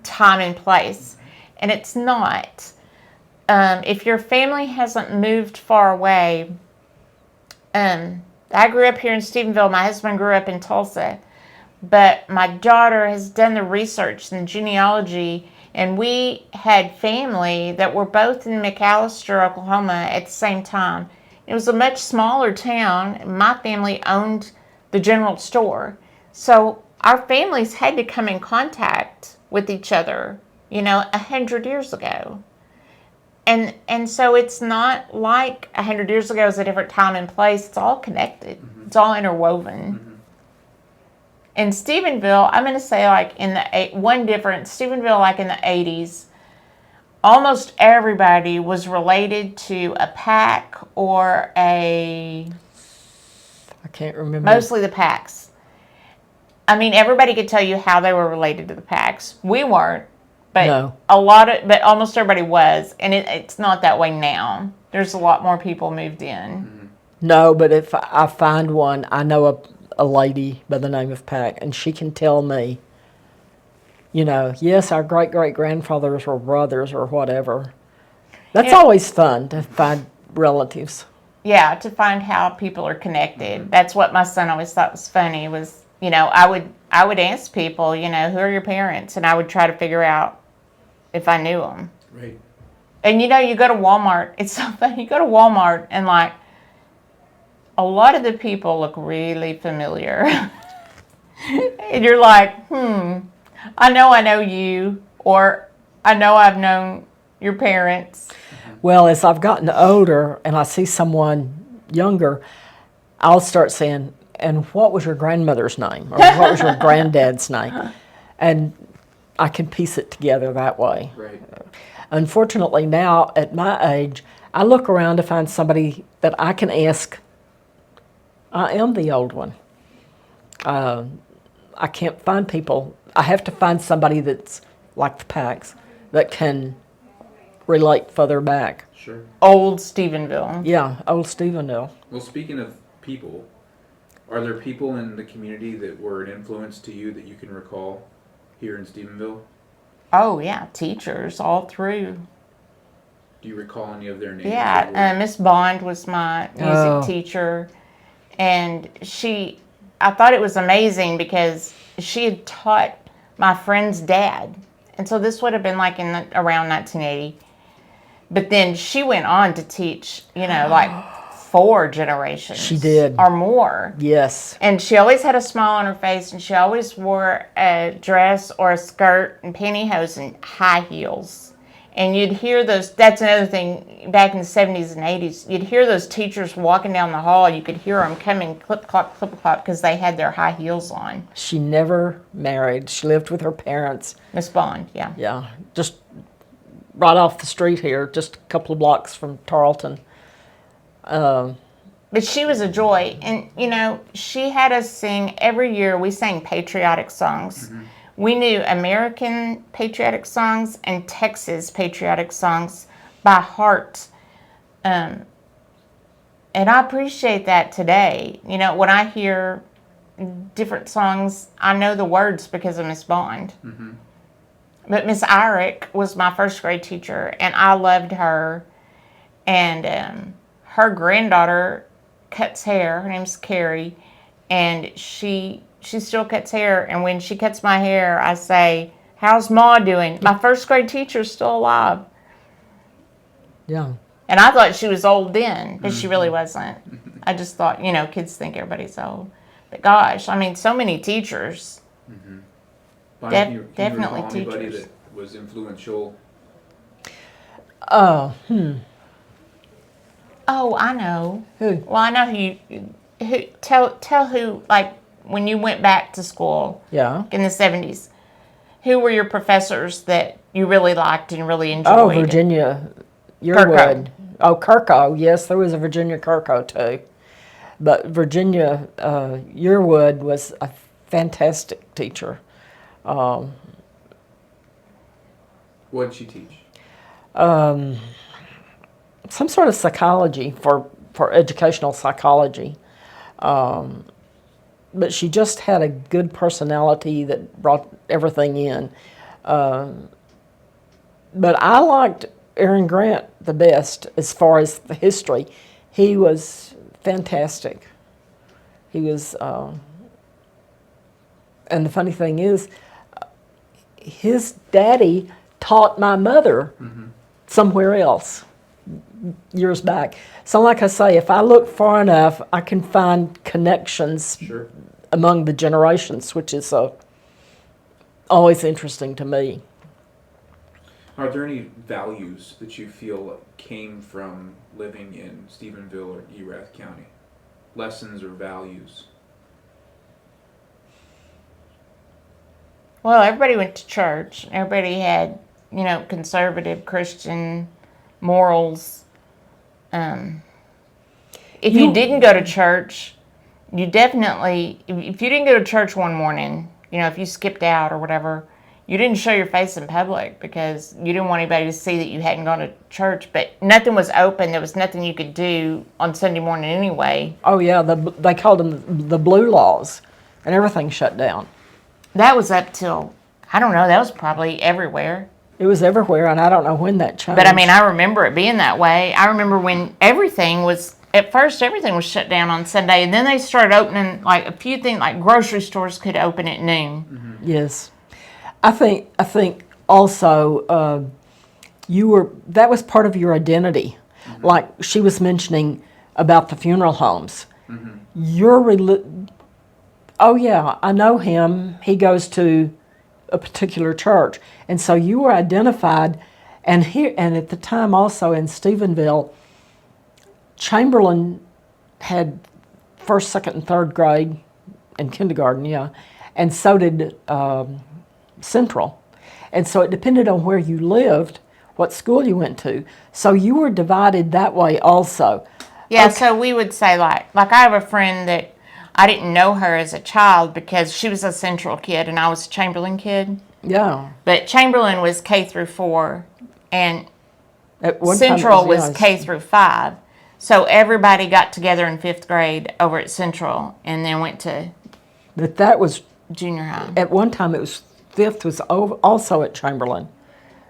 time and place, and it's not. If your family hasn't moved far away, I grew up here in Stephenville. My husband grew up in Tulsa, but my daughter has done the research and genealogy, and we had family that were both in McAllister, Oklahoma at the same time. It was a much smaller town. My family owned the general store. So our families had to come in contact with each other, 100 years ago. And so it's not like 100 years ago is a different time and place. It's all connected. It's all interwoven. In Stephenville, I'm going to say like one difference, Stephenville like in the 80s, almost everybody was related to a pack or I can't remember. Mostly the packs. I mean, everybody could tell you how they were related to the packs. We weren't, but No. but almost everybody was, and it's not that way now. There's a lot more people moved in. No, but if I find one, I know a lady by the name of Pack, and she can tell me, yes, our great-great-grandfathers were brothers or whatever. That's always fun to find relatives. Yeah, to find how people are connected. That's what my son always thought was funny was, I would ask people, who are your parents? And I would try to figure out if I knew them. Right. And you go to Walmart. It's so funny. You go to Walmart and like a lot of the people look really familiar. And you're like, I know you, or I know I've known your parents. Well, as I've gotten older and I see someone younger, I'll start saying, and what was your grandmother's name? Or what was your granddad's name? And I can piece it together that way. Right. Unfortunately, now at my age, I look around to find somebody that I can ask. I am the old one. I can't find people. I have to find somebody that's like the Packs that can relate further back. Sure. Old Stephenville. Yeah, old Stephenville. Well, speaking of people, are there people in the community that were an influence to you that you can recall here in Stephenville? Oh, yeah, teachers all through. Do you recall any of their names? Yeah, Miss Bond was my music teacher. And I thought it was amazing because she had taught my friend's dad. And so this would have been like around 1980. But then she went on to teach, like 4 generations. She did. Or more. Yes. And she always had a smile on her face, and she always wore a dress or a skirt and pantyhose and high heels. And you'd hear that's another thing, back in the 70s and 80s, you'd hear those teachers walking down the hall. You could hear them coming clip-clop, clip-clop, because they had their high heels on. She never married. She lived with her parents. Miss Bond, yeah. Yeah, just right off the street here, just a couple of blocks from Tarleton. But she was a joy. And, she had us sing every year. We sang patriotic songs. Mm-hmm. We knew American patriotic songs and Texas patriotic songs by heart. And I appreciate that today. When I hear different songs, I know the words because of Miss Bond. Mm-hmm. But Miss Irick was my first grade teacher, and I loved her. And her granddaughter cuts hair. Her name's Carrie, and she still cuts hair. And when she cuts my hair, I say, "How's Ma doing?" My first grade teacher's still alive. Yeah. And I thought she was old then, but she really wasn't. I just thought, kids think everybody's old. But gosh, I mean, so many teachers. Bonnie, can you Definitely recall anybody teachers. that was influential? Oh, Oh, I know. Who? Well, I know who. Tell who. Like when you went back to school Yeah. in the 70s, who were your professors that you really liked and really enjoyed? Oh, Virginia Yearwood. Oh, Kirko. Yes, there was a Virginia Kirko too. But Virginia Yearwood was a fantastic teacher. What did she teach? Some sort of psychology for educational psychology. But she just had a good personality that brought everything in. But I liked Aaron Grant the best as far as the history. He was fantastic. He was, and the funny thing is, his daddy taught my mother somewhere else years back. So like I say, if I look far enough, I can find connections Sure. among the generations, which is always interesting to me. Are there any values that you feel came from living in Stephenville or Erath County? Lessons or values? Well, everybody went to church. Everybody had, conservative Christian morals. If you didn't go to church, you definitely, if you didn't go to church one morning, if you skipped out or whatever, you didn't show your face in public because you didn't want anybody to see that you hadn't gone to church. But nothing was open. There was nothing you could do on Sunday morning anyway. Oh yeah, they called them the blue laws, and everything shut down. That was up till, I don't know, that was probably everywhere. It was everywhere, and I don't know when that changed. But I mean, I remember it being that way. I remember when at first everything was shut down on Sunday, and then they started opening, like a few things, like grocery stores could open at noon. Yes, I think also that was part of your identity. Like she was mentioning about the funeral homes. Oh yeah, I know him. He goes to a particular church, and so you were identified. And at the time also in Stephenville, Chamberlain had first, second, and third grade and kindergarten, yeah, and so did Central. And so it depended on where you lived, what school you went to. So you were divided that way also. Yeah, Okay. so we would say like I have a friend that I didn't know her as a child because she was a Central kid and I was a Chamberlain kid. Yeah. But Chamberlain was K through 4 and At one time it Central was yes. K through 5. So everybody got together in 5th grade over at Central and then went to But that was, junior high. at one time it was, fifth was also at Chamberlain.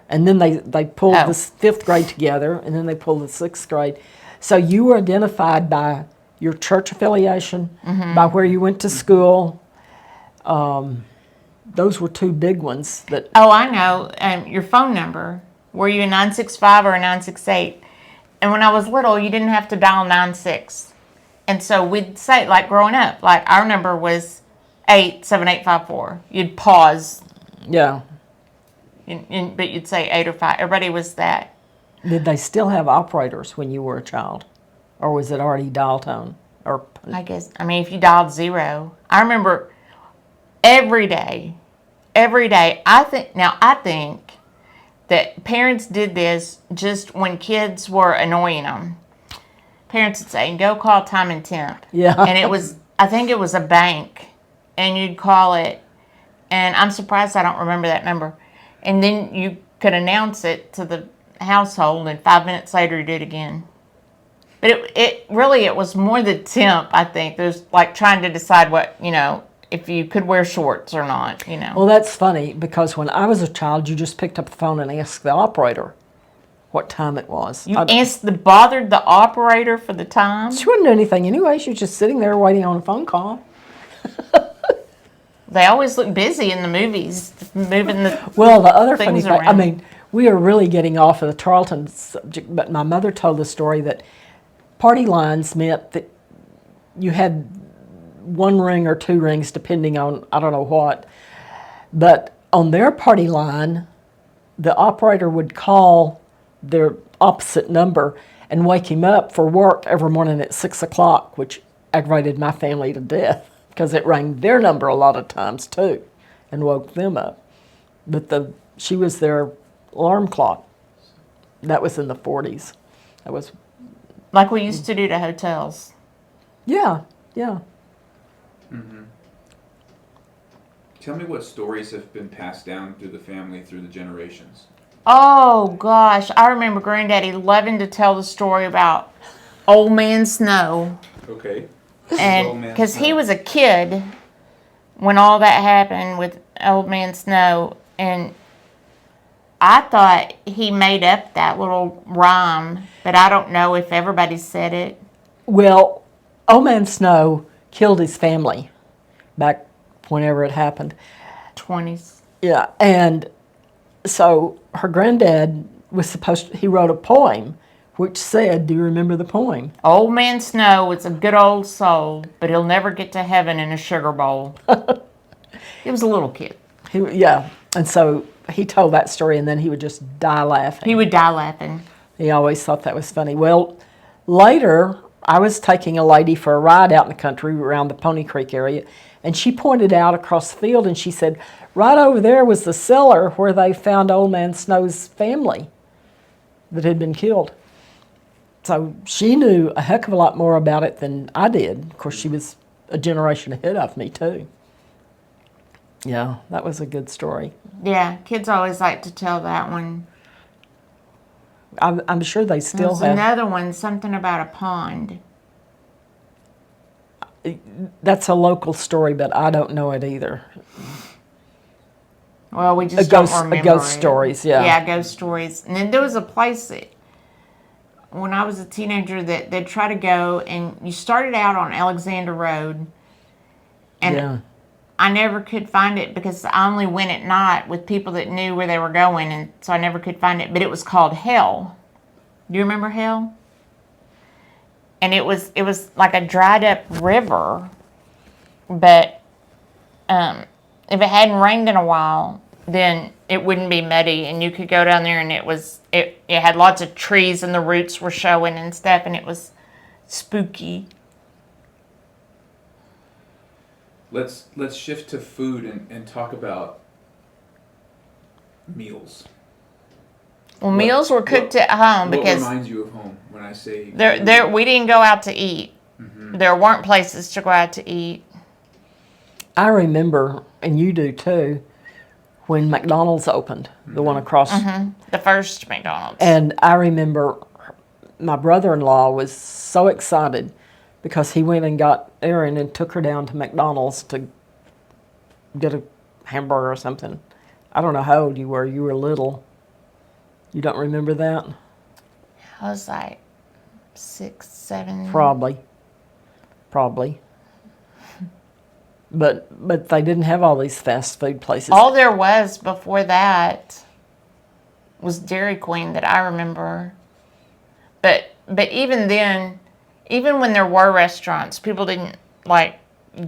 And then they pulled Oh. the 5th grade together, and then they pulled the 6th grade. So you were identified by your church affiliation, by where you went to school. Those were two big ones that, Oh, I know. Your phone number. Were you a 965 or a 968? And when I was little, you didn't have to dial 96. And so we'd say, like growing up, like our number was 87854. You'd pause, yeah. but you'd say 8 or 5. Everybody was that. Did they still have operators when you were a child? Or was it already dial tone? Or I guess, I mean, if you dialed 0. I remember every day, I think that parents did this just when kids were annoying them. Parents would say, go call time and temp. Yeah. And I think it was a bank, and you'd call it, and I'm surprised I don't remember that number. And then you could announce it to the household, and 5 minutes later you do it again. But it was more the temp, I think. There's like trying to decide what, if you could wear shorts or not, Well, that's funny because when I was a child, you just picked up the phone and asked the operator. what time it was. You bothered the operator for the time? She wouldn't do anything anyway. She was just sitting there waiting on a phone call. They always look busy in the movies, moving the Well, the other funny things thing, I around. mean, we are really getting off of the Tarleton subject, but my mother told the story that party lines meant that you had one ring or two rings, depending on, I don't know what. But on their party line, the operator would call their opposite number and wake him up for work every morning at 6 o'clock, which aggravated my family to death because it rang their number a lot of times too and woke them up. But she was their alarm clock. That was in the 40s. That was, Like we used to do to hotels. yeah. Mm-hmm. Tell me what stories have been passed down through the family through the generations. Oh, gosh. I remember Granddaddy loving to tell the story about Old Man Snow. Okay. And because he was a kid when all that happened with Old Man Snow, and I thought he made up that little rhyme, but I don't know if everybody said it. Well, Old Man Snow killed his family back whenever it happened. 20s. Yeah, and so her granddad he wrote a poem which said, do you remember the poem? Old Man Snow is a good old soul, but he'll never get to heaven in a sugar bowl. He was a little kid. Yeah, and so he told that story and then he would just die laughing. He would die laughing. He always thought that was funny. Well, later, I was taking a lady for a ride out in the country around the Pony Creek area, and she pointed out across the field and she said, right over there was the cellar where they found Old Man Snow's family that had been killed. So she knew a heck of a lot more about it than I did. Of course, she was a generation ahead of me, too. Yeah, that was a good story. Yeah, kids always like to tell that one. I'm sure they still There's have. another one, something about a pond. That's a local story, but I don't know it either. Well, we just Ghost don't remember it. stories, yeah. Yeah, ghost stories. And then there was a place that, when I was a teenager, that they'd try to go, and you started out on Alexander Road, and Yeah. I never could find it because I only went at night with people that knew where they were going, and so I never could find it. But it was called Hell. Do you remember Hell? And it was like a dried up river, but if it hadn't rained in a while, then it wouldn't be muddy, and you could go down there, and it had lots of trees, and the roots were showing and stuff, and it was spooky. Let's shift to food and talk about meals. Well, meals were cooked at home What because reminds you of home when I say we didn't go out to eat. Mm-hmm. There weren't places to go out to eat. I remember, and you do too, when McDonald's opened, the one across. The first McDonald's. And I remember my brother-in-law was so excited because he went and got Erin and took her down to McDonald's to get a hamburger or something. I don't know how old you were. You were little. You don't remember that? I was like 6, 7. Probably. But they didn't have all these fast food places. All there was before that was Dairy Queen that I remember. But even then, even when there were restaurants, people didn't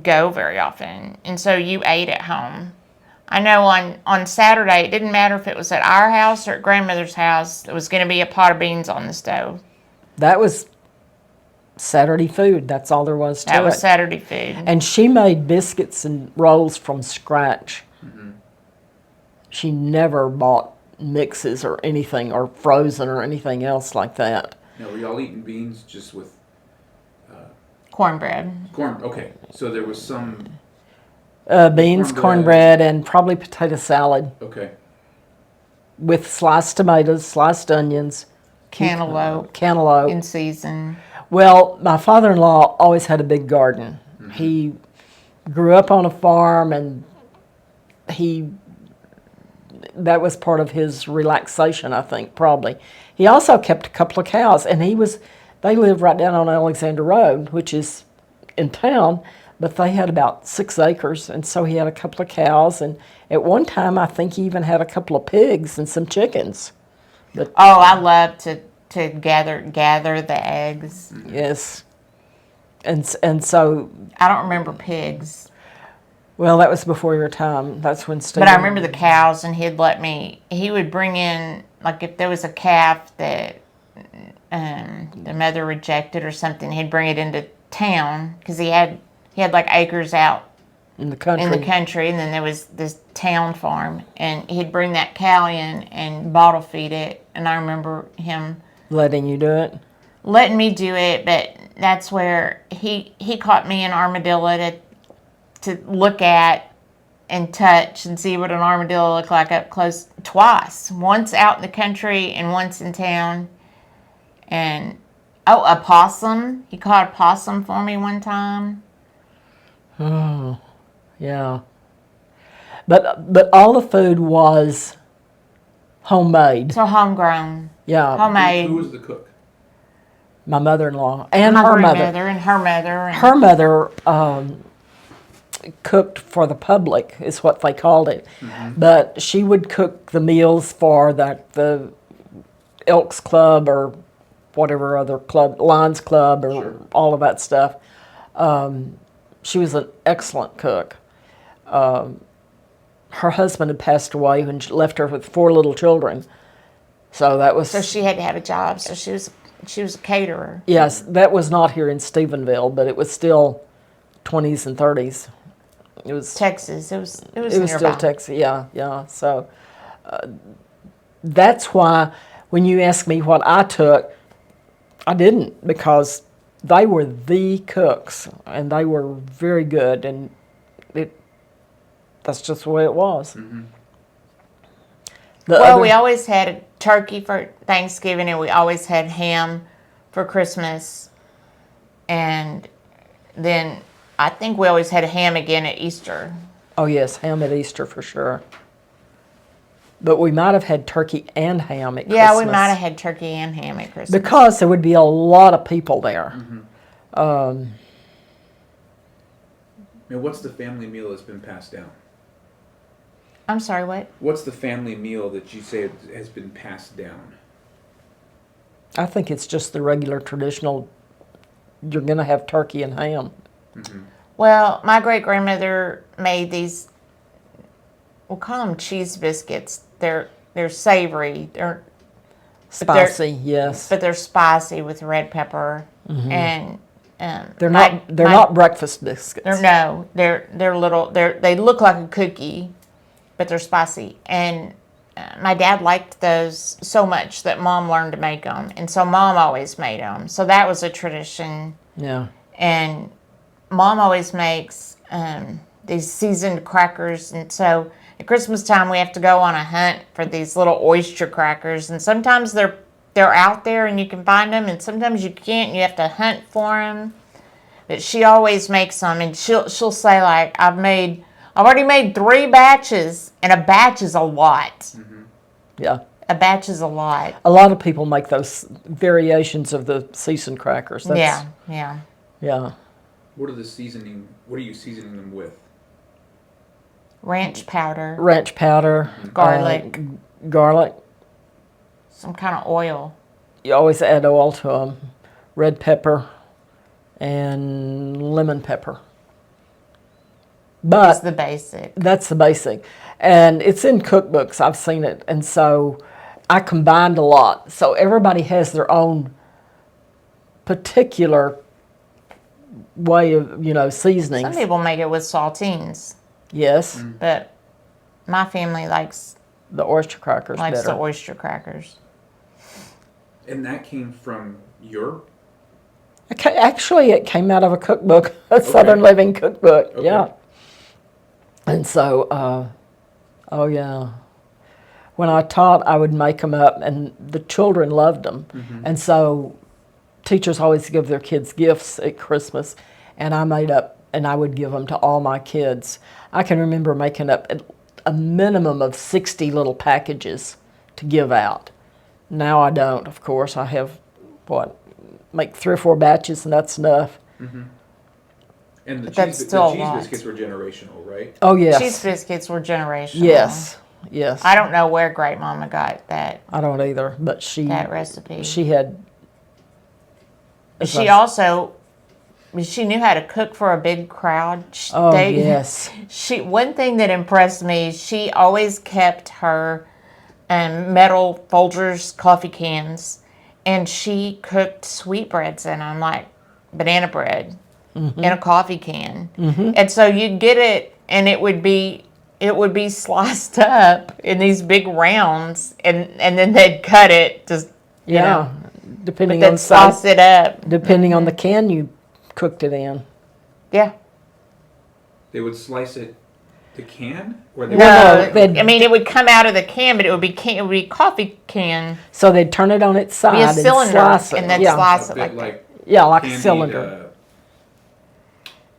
go very often, and so you ate at home. I know on Saturday, it didn't matter if it was at our house or at grandmother's house, there was going to be a pot of beans on the stove. That was Saturday food. That's all there was to it. That was Saturday food. And she made biscuits and rolls from scratch. Mm-hmm. She never bought mixes or anything, or frozen or anything else like that. Now, were y'all eating beans just with Cornbread. corn? Okay, so there was some. Beans, cornbread, and probably potato salad Okay. with sliced tomatoes, sliced onions, Cantaloupe. In season. Well, my father-in-law always had a big garden. Mm-hmm. He grew up on a farm, and he that was part of his relaxation, I think, probably. He also kept a couple of cows, and they lived right down on Alexander Road, which is in town, but they had about 6 acres, and so he had a couple of cows, and at one time I think he even had a couple of pigs and some chickens. Oh, I love to gather the eggs. Yes. And so, I don't remember pigs. well, that was before your time. That's when Steve. But I remember the cows, and he would bring in, like if there was a calf that the mother rejected or something, he'd bring it into town because he had like acres out in the country. And then there was this town farm, and he'd bring that cow in and bottle feed it, and I remember him Letting you do it? letting me do it, but that's where he caught me an armadillo to look at and touch and see what an armadillo looked like up close twice. Once out in the country and once in town. And, a possum. He caught a possum for me one time. Oh, yeah. But all the food was homemade. So homegrown. Yeah. Homemade. Who was the cook? My mother-in-law and My her mother. grandmother and her mother. And Her mother cooked for the public, is what they called it. But she would cook the meals for the Elks Club or whatever other club, Lions Club, or Sure. all of that stuff. She was an excellent cook. Her husband had passed away and she left her with 4 little children. So that was... so she had to have a job. So she was a caterer. Yes, that was not here in Stephenville, but it was still 20s and 30s. It was Texas. It was It was nearby. still Texas, yeah. So that's why when you ask me what I took, I didn't, because they were the cooks and they were very good, and that's just the way it was. Well, we always had a turkey for Thanksgiving, and we always had ham for Christmas. And then I think we always had a ham again at Easter. Oh yes, ham at Easter for sure. But we might have had turkey and ham at Christmas. Yeah, we might have had turkey and ham at Christmas. Because there would be a lot of people there. Now, what's the family meal that's been passed down? I'm sorry, what? What's the family meal that you say has been passed down? I think it's just the regular traditional, you're going to have turkey and ham. Well, my great-grandmother made these, we'll call them cheese biscuits. They're savory. They're Spicy, yes. but they're spicy with red pepper. And They're not breakfast biscuits. they're little. They look like a cookie, but they're spicy. And my dad liked those so much that Mom learned to make them, and so Mom always made them. So that was a tradition. Yeah. And Mom always makes these seasoned crackers, and so at Christmas time we have to go on a hunt for these little oyster crackers, and sometimes they're out there and you can find them, and sometimes you can't, and you have to hunt for them. But she always makes them, and she'll say, like, I've already made 3 batches, and a batch is a lot. Yeah. A batch is a lot. A lot of people make those variations of the seasoned crackers. Yeah. What are you seasoning them with? Ranch powder, Ranch powder. garlic, Garlic. some kind of oil. You always add oil to them. Red pepper and lemon pepper. That's But the basic. that's the basic. And it's in cookbooks. I've seen it. And so I combined a lot. So everybody has their own particular way of, seasonings. Some people make it with saltines, Yes. but my family likes The oyster crackers better. the oyster crackers. And that came from your... Actually, it came out of a cookbook, a Southern Living cookbook. Okay. Yeah. And so, oh yeah. When I taught, I would make them up, and the children loved them. And so, teachers always give their kids gifts at Christmas, and I made up, and I would give them to all my kids. I can remember making up a minimum of 60 little packages to give out. Now I don't, of course. I have, make 3 or 4 batches, and that's enough. Mm-hmm. And But that's still a cheese lot. biscuits were generational, right? Oh, yes. Cheese biscuits were generational. Yes, yes. I don't know where Great Mama got that I don't either, but recipe. she had. She also, she knew how to cook for a big crowd. Oh, yes. One thing that impressed me, she always kept her metal Folgers coffee cans, and she cooked sweetbreads in them, like banana bread, in a coffee can. And so you'd get it, and it would be sliced up in these big rounds, and then they'd cut it to, you know, depending then on slice it up. depending on the can you cooked it in. Yeah. They would slice it, the can, or No, they'd- I mean it would come out of the can, but it would be coffee can, So they'd turn it on its side be a and cylinder, slice it. and then yeah. slice a it bit like that. like Yeah, like a candied, cylinder.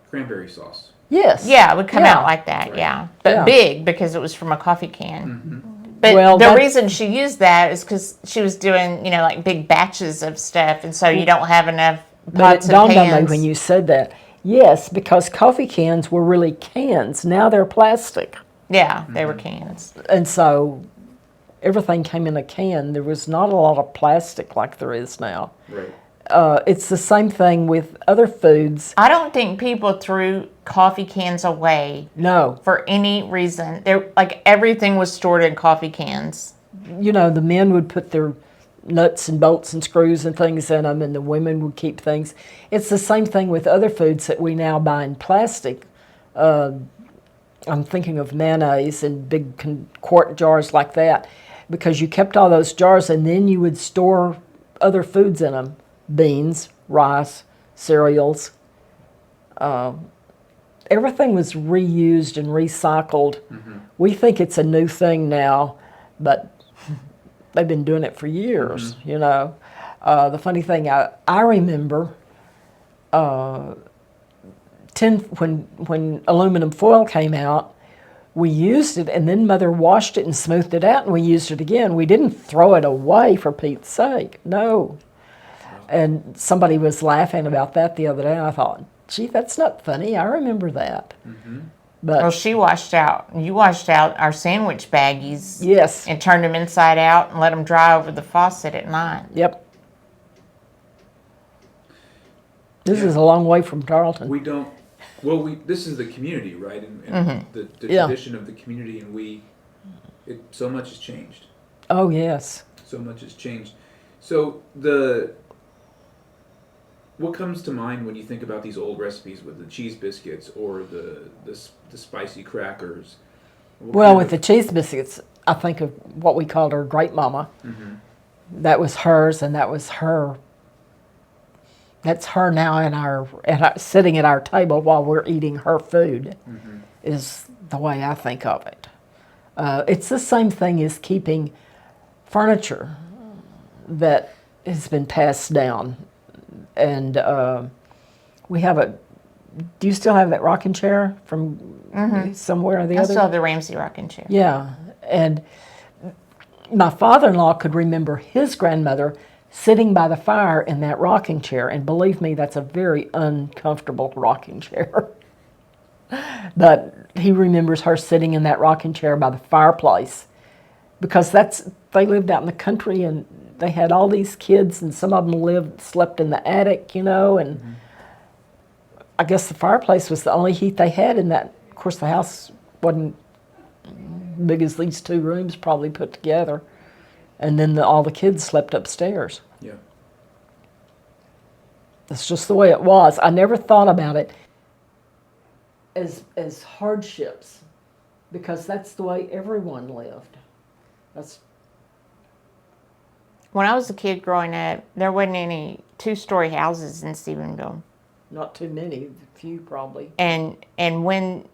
Cranberry sauce. Yes. Yeah, it would come Yeah. out like that. Right. Yeah, but Yeah. big because it was from a coffee can. Mm-hmm. But Well, the that- reason she used that is because she was doing, like big batches of stuff, and so you don't have enough But pots it and dawned on me pans. when you said that. Yes, because coffee cans were really cans. Now they're plastic. Yeah, they were cans. And so everything came in a can. There was not a lot of plastic like there is now. Right. It's the same thing with other foods. I don't think people threw coffee cans away No. for any reason. They're like everything was stored in coffee cans. The men would put their nuts and bolts and screws and things in them, and the women would keep things. It's the same thing with other foods that we now buy in plastic. I'm thinking of mayonnaise in big quart jars like that, because you kept all those jars and then you would store other foods in them. Beans, rice, cereals. Everything was reused and recycled. We think it's a new thing now, but they've been doing it for years, The funny thing, I remember when aluminum foil came out, we used it, and then Mother washed it and smoothed it out, and we used it again. We didn't throw it away for Pete's sake, no. And somebody was laughing about that the other day, and I thought, gee, that's not funny. I remember that. But Well, you washed out our sandwich baggies yes, and turned them inside out and let them dry over the faucet at night. yep. This is a long way from Tarleton. We don't. Well, this is the community, right? And the Yeah. tradition of the community, and so much has changed. Oh, yes. So much has changed. So what comes to mind when you think about these old recipes with the cheese biscuits or the spicy crackers? Well, with the cheese biscuits, I think of what we called our Great Mama. That was hers, and that was her. That's her now sitting at our table while we're eating her food, is the way I think of it. It's the same thing as keeping furniture that has been passed down. And we have do you still have that rocking chair from somewhere or the I other? still have the Ramsay rocking chair. Yeah, and my father-in-law could remember his grandmother sitting by the fire in that rocking chair, and believe me, that's a very uncomfortable rocking chair. But he remembers her sitting in that rocking chair by the fireplace, because they lived out in the country, and they had all these kids, and some of them slept in the attic, and I guess the fireplace was the only heat they had in that. Of course, the house wasn't big as these 2 rooms probably put together. And then all the kids slept upstairs. Yeah. That's just the way it was. I never thought about it as hardships, because that's the way everyone lived. When I was a kid growing up, there wasn't any 2-story houses in Stephenville. Not too many, a few probably. And when,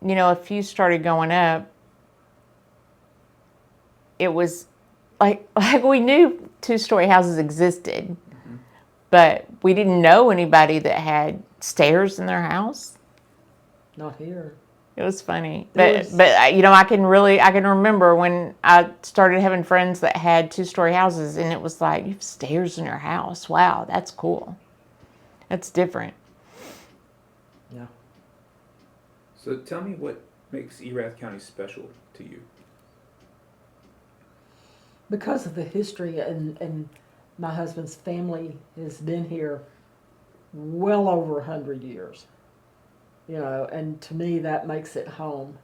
a few started going up, it was like we knew 2-story houses existed, but we didn't know anybody that had stairs in their house. Not here. It was funny, There but was- you know, I can remember when I started having friends that had 2-story houses, and it was like, you have stairs in your house. Wow, that's cool. That's different. Yeah. So tell me what makes Erath County special to you. Because of the history, and my husband's family has been here well over 100 years. You know, and to me that makes it home.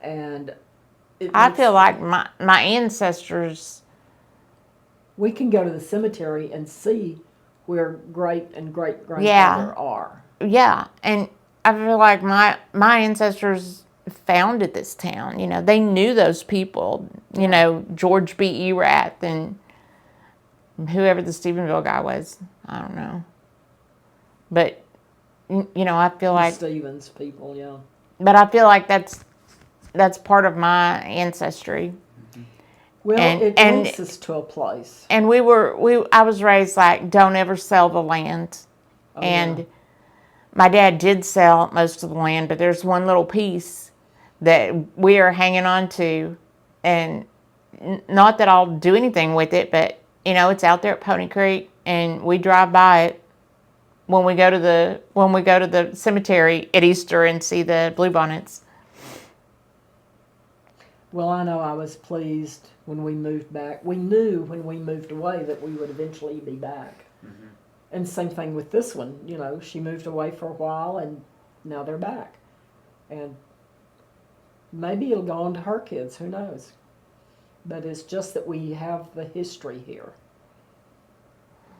And I feel like my ancestors. we can go to the cemetery and see where great and great grandfather Yeah. are. Yeah, and I feel like my ancestors founded this town. You know, they knew those people. You know, George B. Erath and whoever the Stephenville guy was. I don't know, but you know, I feel like, Stevens people, yeah. but I feel like that's part of my ancestry. Well, And- it and- links us to a place. And I was raised like, don't ever sell the land. Oh, And yeah. my dad did sell most of the land, but there's one little piece that we are hanging on to, and not that I'll do anything with it, but you know, it's out there at Pony Creek, and we drive by it when we go to the cemetery at Easter and see the bluebonnets. Well, I know I was pleased when we moved back. We knew when we moved away that we would eventually be back. Mm-hmm. And same thing with this one. You know, she moved away for a while and now they're back. And maybe it'll go on to her kids, who knows? But it's just that we have the history here.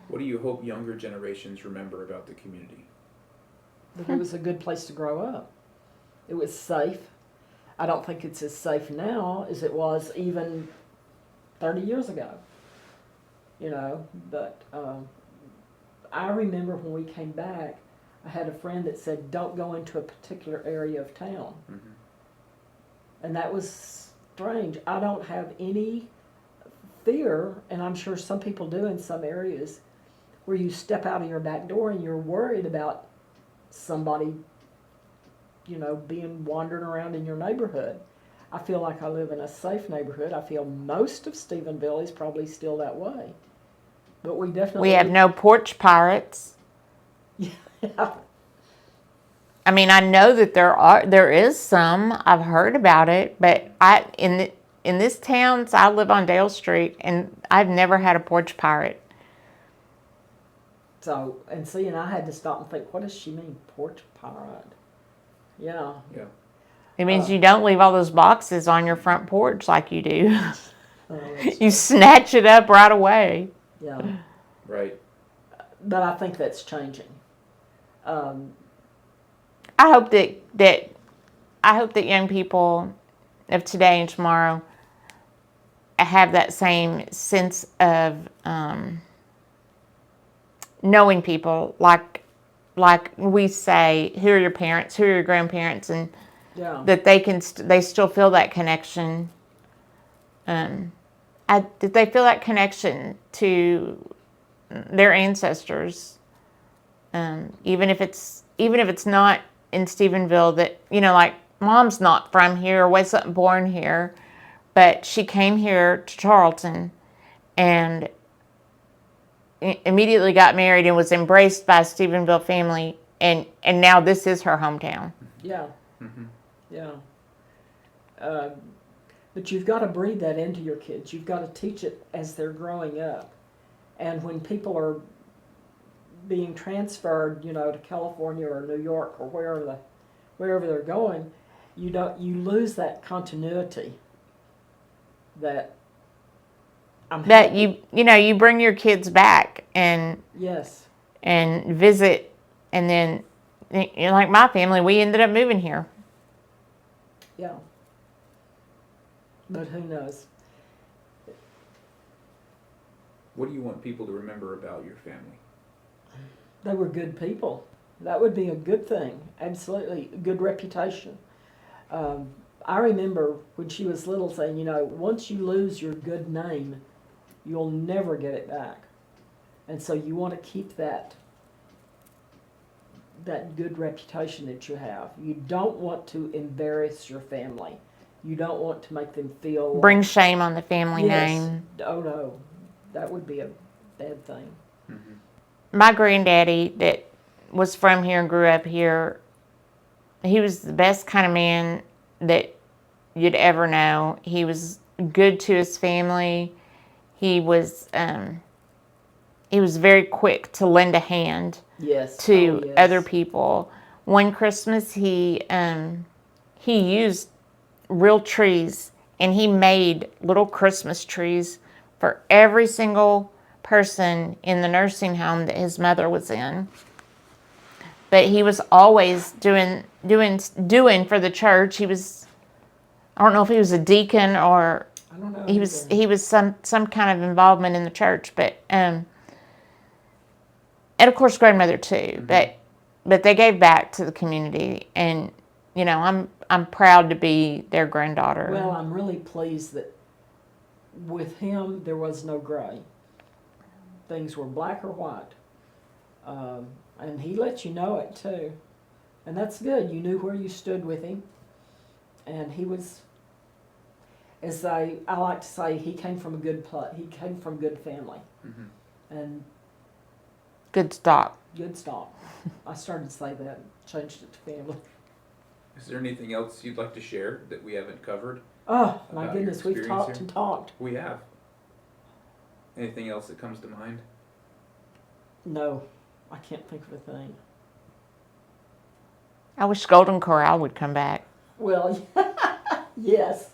What do you hope younger generations remember about the community? But it was a good place to grow up. It was safe. I don't think it's as safe now as it was even 30 years ago. You know, but I remember when we came back, I had a friend that said, don't go into a particular area of town. Mm-hmm. And that was strange. I don't have any fear, and I'm sure some people do in some areas, where you step out of your back door and you're worried about somebody, you know, being wandering around in your neighborhood. I feel like I live in a safe neighborhood. I feel most of Stephenville is probably still that way. But we definitely... We have no porch pirates. Yeah. I mean, I know that there is some. I've heard about it, but in this town, so I live on Dale Street, and I've never had a porch pirate. So, and see, and I had to stop and think, what does she mean, porch pirate? Yeah. Yeah. It means you don't leave all those boxes on your front porch like you do. That's You snatch it up right away. Yeah. Right. But I think that's changing. I hope that young people of today and tomorrow have that same sense of knowing people, like we say, who are your parents, who are your grandparents, and Yeah. that they still feel that connection. That they feel that connection to their ancestors, even if it's not in Stephenville. That, you know, like, Mom's not from here, wasn't born here, but she came here to Charlton and immediately got married and was embraced by a Stephenville family, and now this is her hometown. Yeah. Mm-hmm. Yeah. But you've got to breathe that into your kids. You've got to teach it as they're growing up. And when people are being transferred, you know, to California or New York or wherever they're going, you lose that continuity. That That you bring your kids back and Yes. and visit, and then, you know, like my family, we ended up moving here. Yeah. But who knows? What do you want people to remember about your family? They were good people. That would be a good thing. Absolutely. A good reputation. I remember when she was little saying, you know, once you lose your good name, you'll never get it back. And so you want to keep that that good reputation that you have. You don't want to embarrass your family. You don't want to make them feel Bring shame on the family yes. name. Oh no, that would be a bad thing. My granddaddy that was from here and grew up here, he was the best kind of man that you'd ever know. He was good to his family. He was very quick to lend a hand Yes. to Oh, yes. other people. One Christmas, he used real trees, and he made little Christmas trees for every single person in the nursing home that his mother was in. But he was always doing for the church. He was, I don't know if he was a deacon or I don't know. he was some kind of involvement in the church, but and of course grandmother too. But they gave back to the community, and you know, I'm proud to be their granddaughter. Well, I'm really pleased that with him there was no gray. Things were black or white, and he let you know it too, and that's good. You knew where you stood with him, and he was, as I like to say, he came from a good He came from good family, and Good stock. good stock. I started to say that, changed it to family. Is there anything else you'd like to share that we haven't covered? Oh my About goodness, your we've experience talked here? and talked. We have. Anything else that comes to mind? No, I can't think of a thing. I wish Golden Corral would come back. Well, yes.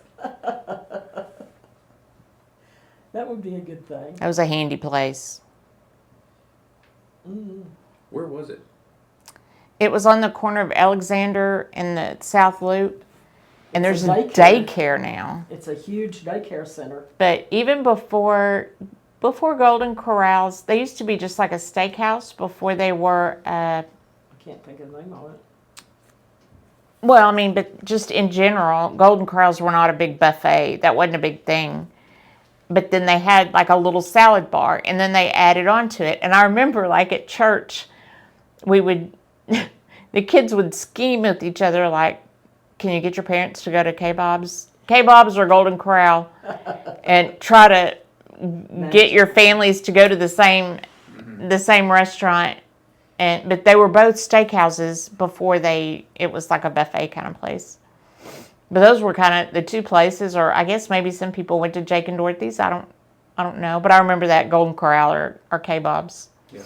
That would be a good thing. That was a handy place. Where was it? It was on the corner of Alexander and the South Loop, and It's there's a a daycare. daycare now. It's a huge daycare center. But even before Golden Corrals, they used to be just like a steakhouse before they were. I can't think of the name of it. Well, I mean, but just in general, Golden Corrals were not a big buffet. That wasn't a big thing. But then they had like a little salad bar, and then they added on to it. And I remember, like at church, we would, the kids would scheme with each other, like, "Can you get your parents to go to K-Bob's or Golden Corral?" and try to get your families to go to the same restaurant. But they were both steakhouses before it was like a buffet kind of place. But those were kind of the two places, or I guess maybe some people went to Jake and Dorothy's. I don't know, but I remember that Golden Corral or K-Bob's. Yeah.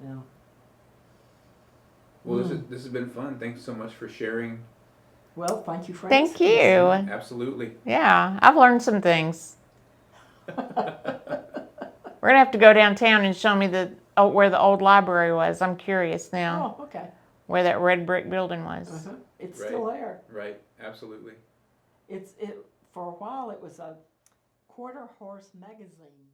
Yeah. Well, this has been fun. Thanks so much for sharing. Well, thank you, Frank. Thank you. Absolutely. Yeah, I've learned some things. We're gonna have to go downtown and show me where the old library was. I'm curious now. Oh, okay. Where that red brick building was. Uh-huh. It's Right. still there. Right. Absolutely. It for a while it was a quarter horse magazine.